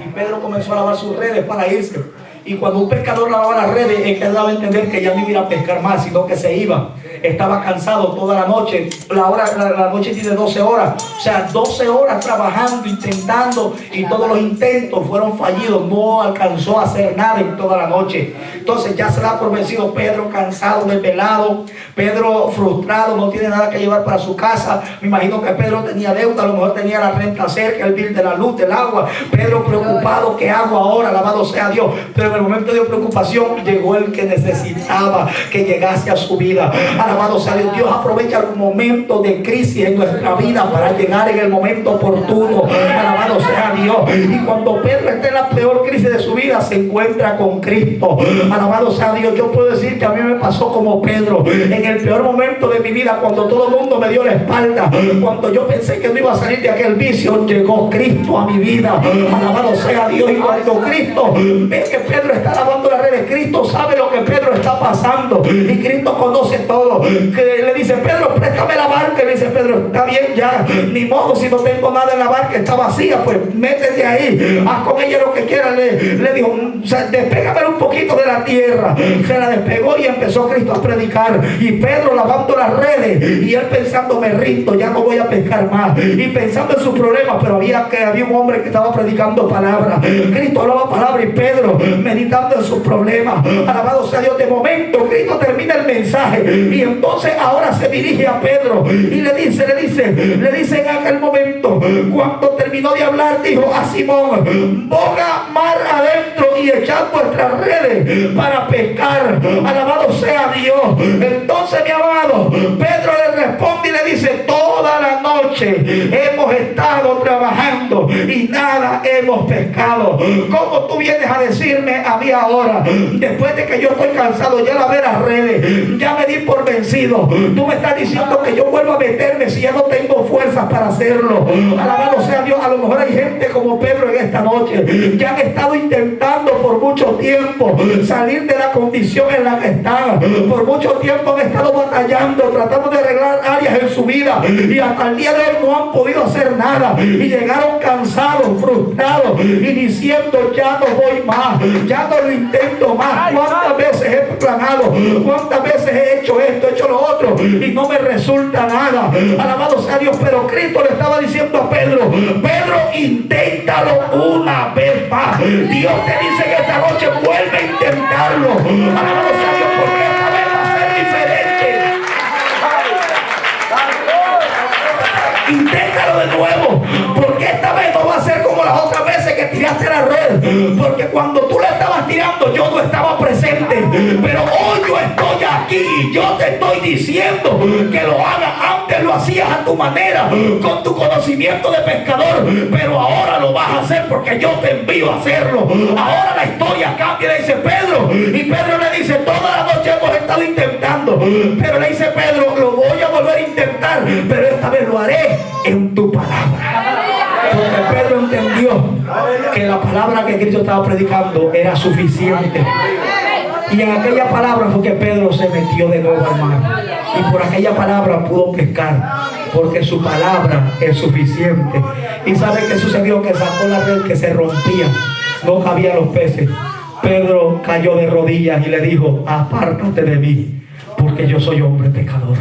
Y Pedro comenzó a lavar sus redes para irse. Y cuando un pescador lavaba las redes, es que él daba a entender que ya no iba a pescar más, sino que se iba. Estaba cansado toda la noche. La noche tiene 12 horas. O sea, 12 horas trabajando, intentando. Y todos los intentos fueron fallidos. No alcanzó a hacer nada en toda la noche. Entonces ya se da por vencido Pedro, cansado, desvelado. Pedro frustrado, no tiene nada que llevar para su casa. Me imagino que Pedro tenía deuda. A lo mejor tenía la renta cerca, el bill de la luz, del agua. Pedro preocupado, ¿qué hago ahora? Alabado sea Dios. Pero en el momento de preocupación llegó el que necesitaba que llegase a su vida. Alabado sea Dios. Dios aprovecha los momentos de crisis en nuestra vida para llegar en el momento oportuno. Alabado sea Dios. Y cuando Pedro está en la peor crisis de su vida, se encuentra con Cristo. Alabado sea Dios. Yo puedo decir que a mí me pasó como Pedro. En el peor momento de mi vida, cuando todo el mundo me dio la espalda, cuando yo pensé que no iba a salir de aquel vicio, llegó Cristo a mi vida. Alabado sea Dios. Y cuando Cristo ve que Pedro está lavando las redes, Cristo sabe lo que Pedro está pasando. Y Cristo conoce todo. Que le dice: Pedro, préstame la barca. Y le dice: Pedro, está bien, ya, ni modo, si no tengo nada en la barca, está vacía, pues métete ahí, haz con ella lo que quieras. Le dijo: o sea, despégame un poquito de la tierra. Se la despegó y empezó Cristo a predicar. Y Pedro lavando las redes, y él pensando: me rindo, ya no voy a pescar más. Y pensando en sus problemas, pero había un hombre que estaba predicando palabra. Cristo hablaba palabra y Pedro meditando en sus problemas. Alabado sea Dios. De momento Cristo termina el mensaje y entonces ahora se dirige a Pedro y le dice en aquel momento, cuando terminó de hablar, dijo a Simón: boga mar adentro y echad vuestras redes para pescar. Alabado sea Dios. Entonces, mi amado, Pedro le responde y le dice: toda la noche hemos estado trabajando y nada hemos pescado. ¿Cómo tú vienes a decirme a mí ahora, después de que yo estoy cansado, ya lavé las redes, ya me di por vencido? Tú me estás diciendo que yo vuelvo a meterme si ya no tengo fuerzas para hacerlo. Alabado sea Dios. A lo mejor hay gente como Pedro en esta noche que han estado intentando por mucho tiempo salir de la condición en la que están. Por mucho tiempo han estado batallando, tratando de arreglar áreas en su vida, y hasta el día de hoy no han podido hacer nada, y llegaron cansados, frustrados, y diciendo: ya no voy más, ya no lo intento más. ¿Cuántas veces he planado? ¿Cuántas veces he hecho esto, he hecho lo otro, y no me resulta nada? Alabado sea Dios. Pero Cristo le estaba diciendo a Pedro: Pedro, inténtalo una vez más. Dios te dice que esta noche vuelve a intentarlo. Alabado sea Dios, porque esta vez va a ser diferente. Inténtalo de nuevo, porque esta vez no va a ser como las otras veces que tiraste la red. Porque cuando tú la estabas tirando, yo no estaba presente, pero hoy yo estoy aquí y yo te estoy diciendo que lo hagas. Antes lo hacías a tu manera, con tu conocimiento de pescador, pero ahora lo vas a hacer porque yo te envío a hacerlo. Ahora la historia cambia. Le dice Pedro, y Pedro le dice: toda la noche hemos estado intentando, pero le dice Pedro: lo voy a volver a intentar, pero esta vez lo haré en tu palabra. Porque Pedro entendió que la palabra que Cristo estaba predicando era suficiente. Y en aquella palabra fue que Pedro se metió de nuevo al mar. Y por aquella palabra pudo pescar, porque su palabra es suficiente. ¿Y sabe qué sucedió? Que sacó la red que se rompía, no cabían los peces. Pedro cayó de rodillas y le dijo: apártate de mí, porque yo soy hombre pecador.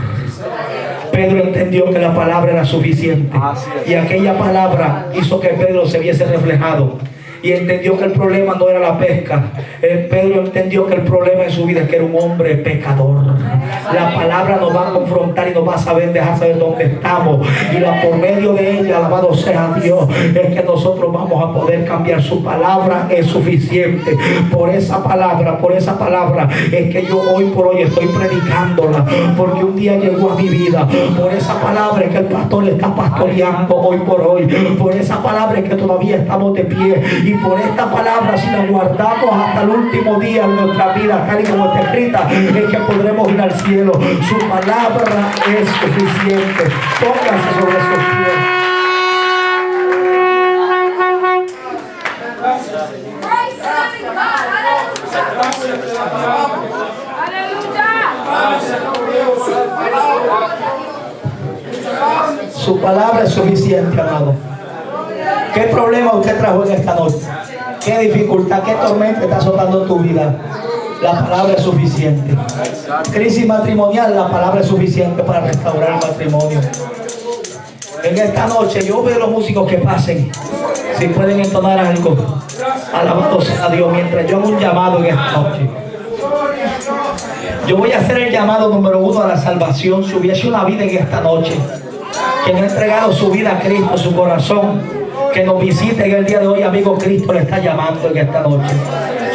Pedro entendió que la palabra era suficiente, y aquella palabra hizo que Pedro se viese reflejado y entendió que el problema no era la pesca. Pedro entendió que el problema en su vida es que era un hombre pecador. La palabra nos va a confrontar y nos va a dejar saber dónde estamos, y por medio de ella, alabado sea Dios, es que nosotros vamos a poder cambiar. Su palabra es suficiente. Por esa palabra es que yo hoy por hoy estoy predicándola, porque un día llegó a mi vida. Por esa palabra es que el pastor está pastoreando hoy por hoy. Por esa palabra es que todavía estamos de pie, y por esta palabra, si la guardamos hasta el último día de nuestra vida, tal y como está escrita, es que podremos ir al cielo. Su palabra es suficiente. Póngase sobre sus pies. Su palabra es suficiente, amado. ¿Qué problema usted trajo en esta noche? ¿Qué dificultad, qué tormenta está azotando tu vida? La palabra es suficiente. Crisis matrimonial, la palabra es suficiente para restaurar el matrimonio. En esta noche yo veo a los músicos que pasen, si pueden entonar algo. Alabado sea Dios, mientras yo hago un llamado en esta noche. Yo voy a hacer el llamado número 1 a la salvación. Si hubiese una vida en esta noche, quien ha entregado su vida a Cristo, su corazón, que nos visite en el día de hoy, amigo. Cristo le está llamando en esta noche.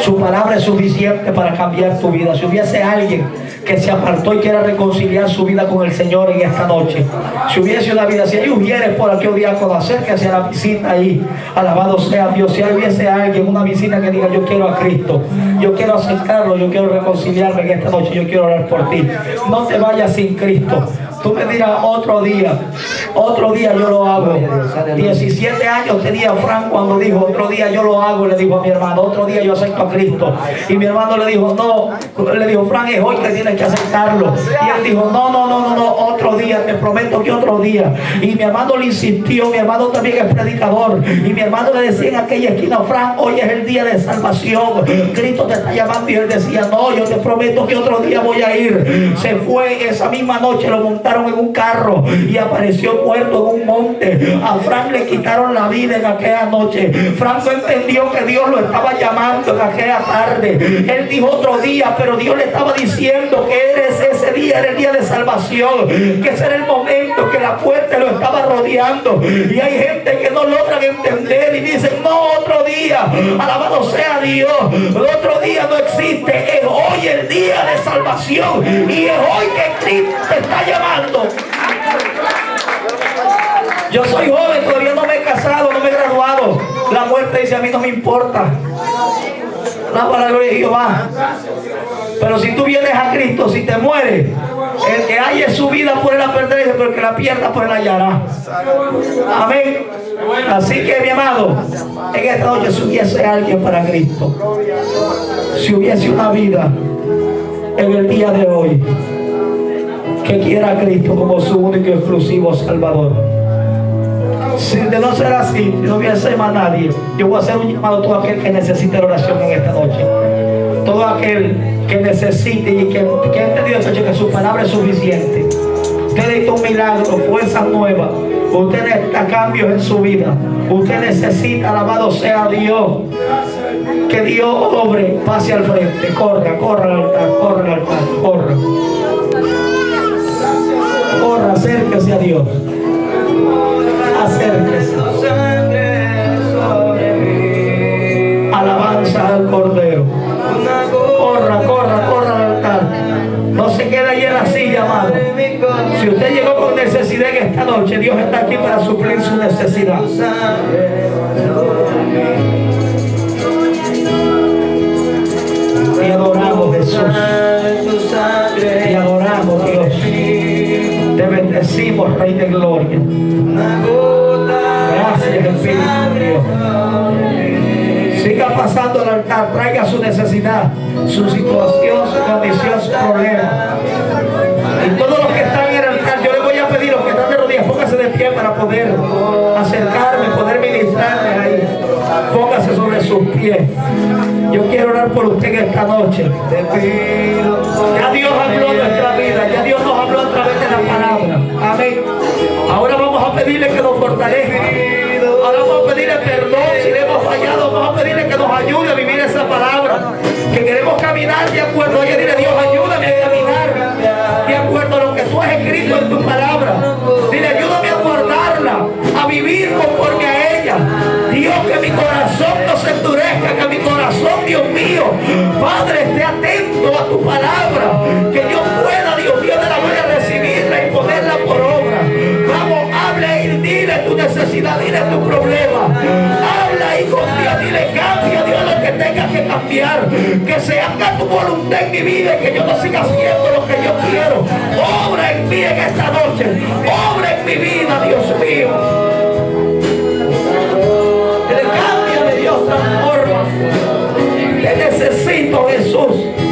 Su palabra es suficiente para cambiar tu vida. Si hubiese alguien que se apartó y quiera reconciliar su vida con el Señor en esta noche, si hubiese una vida, si hay hubiere por aquí un día, acérquese a la visita ahí. Alabado sea Dios. Si hubiese alguien, una visita que diga: yo quiero a Cristo, yo quiero acercarlo, yo quiero reconciliarme en esta noche, yo quiero orar por ti. No te vayas sin Cristo. Tú me dirás: otro día yo lo hago. 17 años tenía Frank cuando dijo: otro día yo lo hago. Le dijo a mi hermano: otro día yo acepto a Cristo. Y mi hermano le dijo: no, le dijo: Frank, es hoy que tienes que aceptarlo. Y él dijo: no, otro día, te prometo que otro día. Y mi hermano le insistió. Mi hermano también es predicador, y mi hermano le decía en aquella esquina: Frank, hoy es el día de salvación, Cristo te está llamando. Y él decía: no, yo te prometo que otro día voy a ir. Se fue esa misma noche, lo montaron en un carro y apareció muerto en un monte. A Frank le quitaron la vida en aquella noche. Frank no entendió que Dios lo estaba llamando en aquella tarde. Él dijo: otro día, pero Dios le estaba diciendo que ese día era el día de salvación, que ese era el momento, que la puerta lo estaba rodeando. Y hay gente que no logran entender y dicen: no, otro día. Alabado sea Dios. Otro día no existe. Es hoy el día de salvación, y es hoy que Cristo te está llamando. Yo soy joven, todavía no me he casado, no me he graduado. La muerte dice: a mí no me importa. Alaba la gloria de Jehová. Pero si tú vienes a Cristo, si te mueres, el que halle su vida por él la perderá, pero el que la pierda por él la hallará. Amén. Así que, mi amado, en esta noche, si hubiese alguien para Cristo, si hubiese una vida en el día de hoy que quiera a Cristo como su único y exclusivo Salvador, si de no ser así, si no hubiese más nadie, yo voy a hacer un llamado a todo aquel que necesite la oración en esta noche. Todo aquel que necesite y que ha entendido esta noche que su palabra es suficiente. Usted necesita un milagro, fuerza nueva. Usted necesita cambios en su vida. Usted necesita, alabado sea Dios, que Dios obre, pase al frente. Corra al altar, corra al altar, corra. Corra, acérquese a Dios. Acérquese. Alabanza al Cordero. Corra al altar. No se quede ahí en la silla, amado. Si usted llegó con necesidad en esta noche, Dios está aquí para suplir su necesidad. Te adoramos, Jesús. Te adoramos, Dios. Te bendecimos, Rey de Gloria. Gracias, Espíritu de Dios. Siga pasando al altar, traiga su necesidad, su situación, su condición, su problema. Y todos los que están en el altar, yo les voy a pedir, los que están de rodillas, póngase de pie para poder acercarme, poder ministrarme ahí. Póngase sobre sus pies. Yo quiero orar por usted en esta noche. Ya Dios habló en nuestra vida, ya Dios nos habló a través de la palabra. Amén. Ahora vamos a pedirle que nos fortalezca. Ahora vamos a pedirle perdón si le hemos fallado. Vamos a ayude a vivir esa palabra. Que queremos caminar de acuerdo. Oye, dile: Dios, ayúdame a caminar de acuerdo a lo que tú has escrito en tu palabra. Dile: ayúdame a guardarla, a vivir conforme a ella. Dios, que mi corazón no se endurezca, que mi corazón, Dios mío, Padre, esté atento a tu palabra, que yo pueda, Dios mío, de la manera recibirla y ponerla por obra. Vamos, habla y dile tu necesidad, dile tu problema. Habla y con Dios, dile: cambia, Dios, lo que tenga que cambiar. Que se haga tu voluntad en mi vida y que yo no siga haciendo lo que yo quiero. Obra en mí en esta noche. Obra en mi vida, Dios mío. Dile: cámbiame, Dios, transforma. Te necesito, Jesús.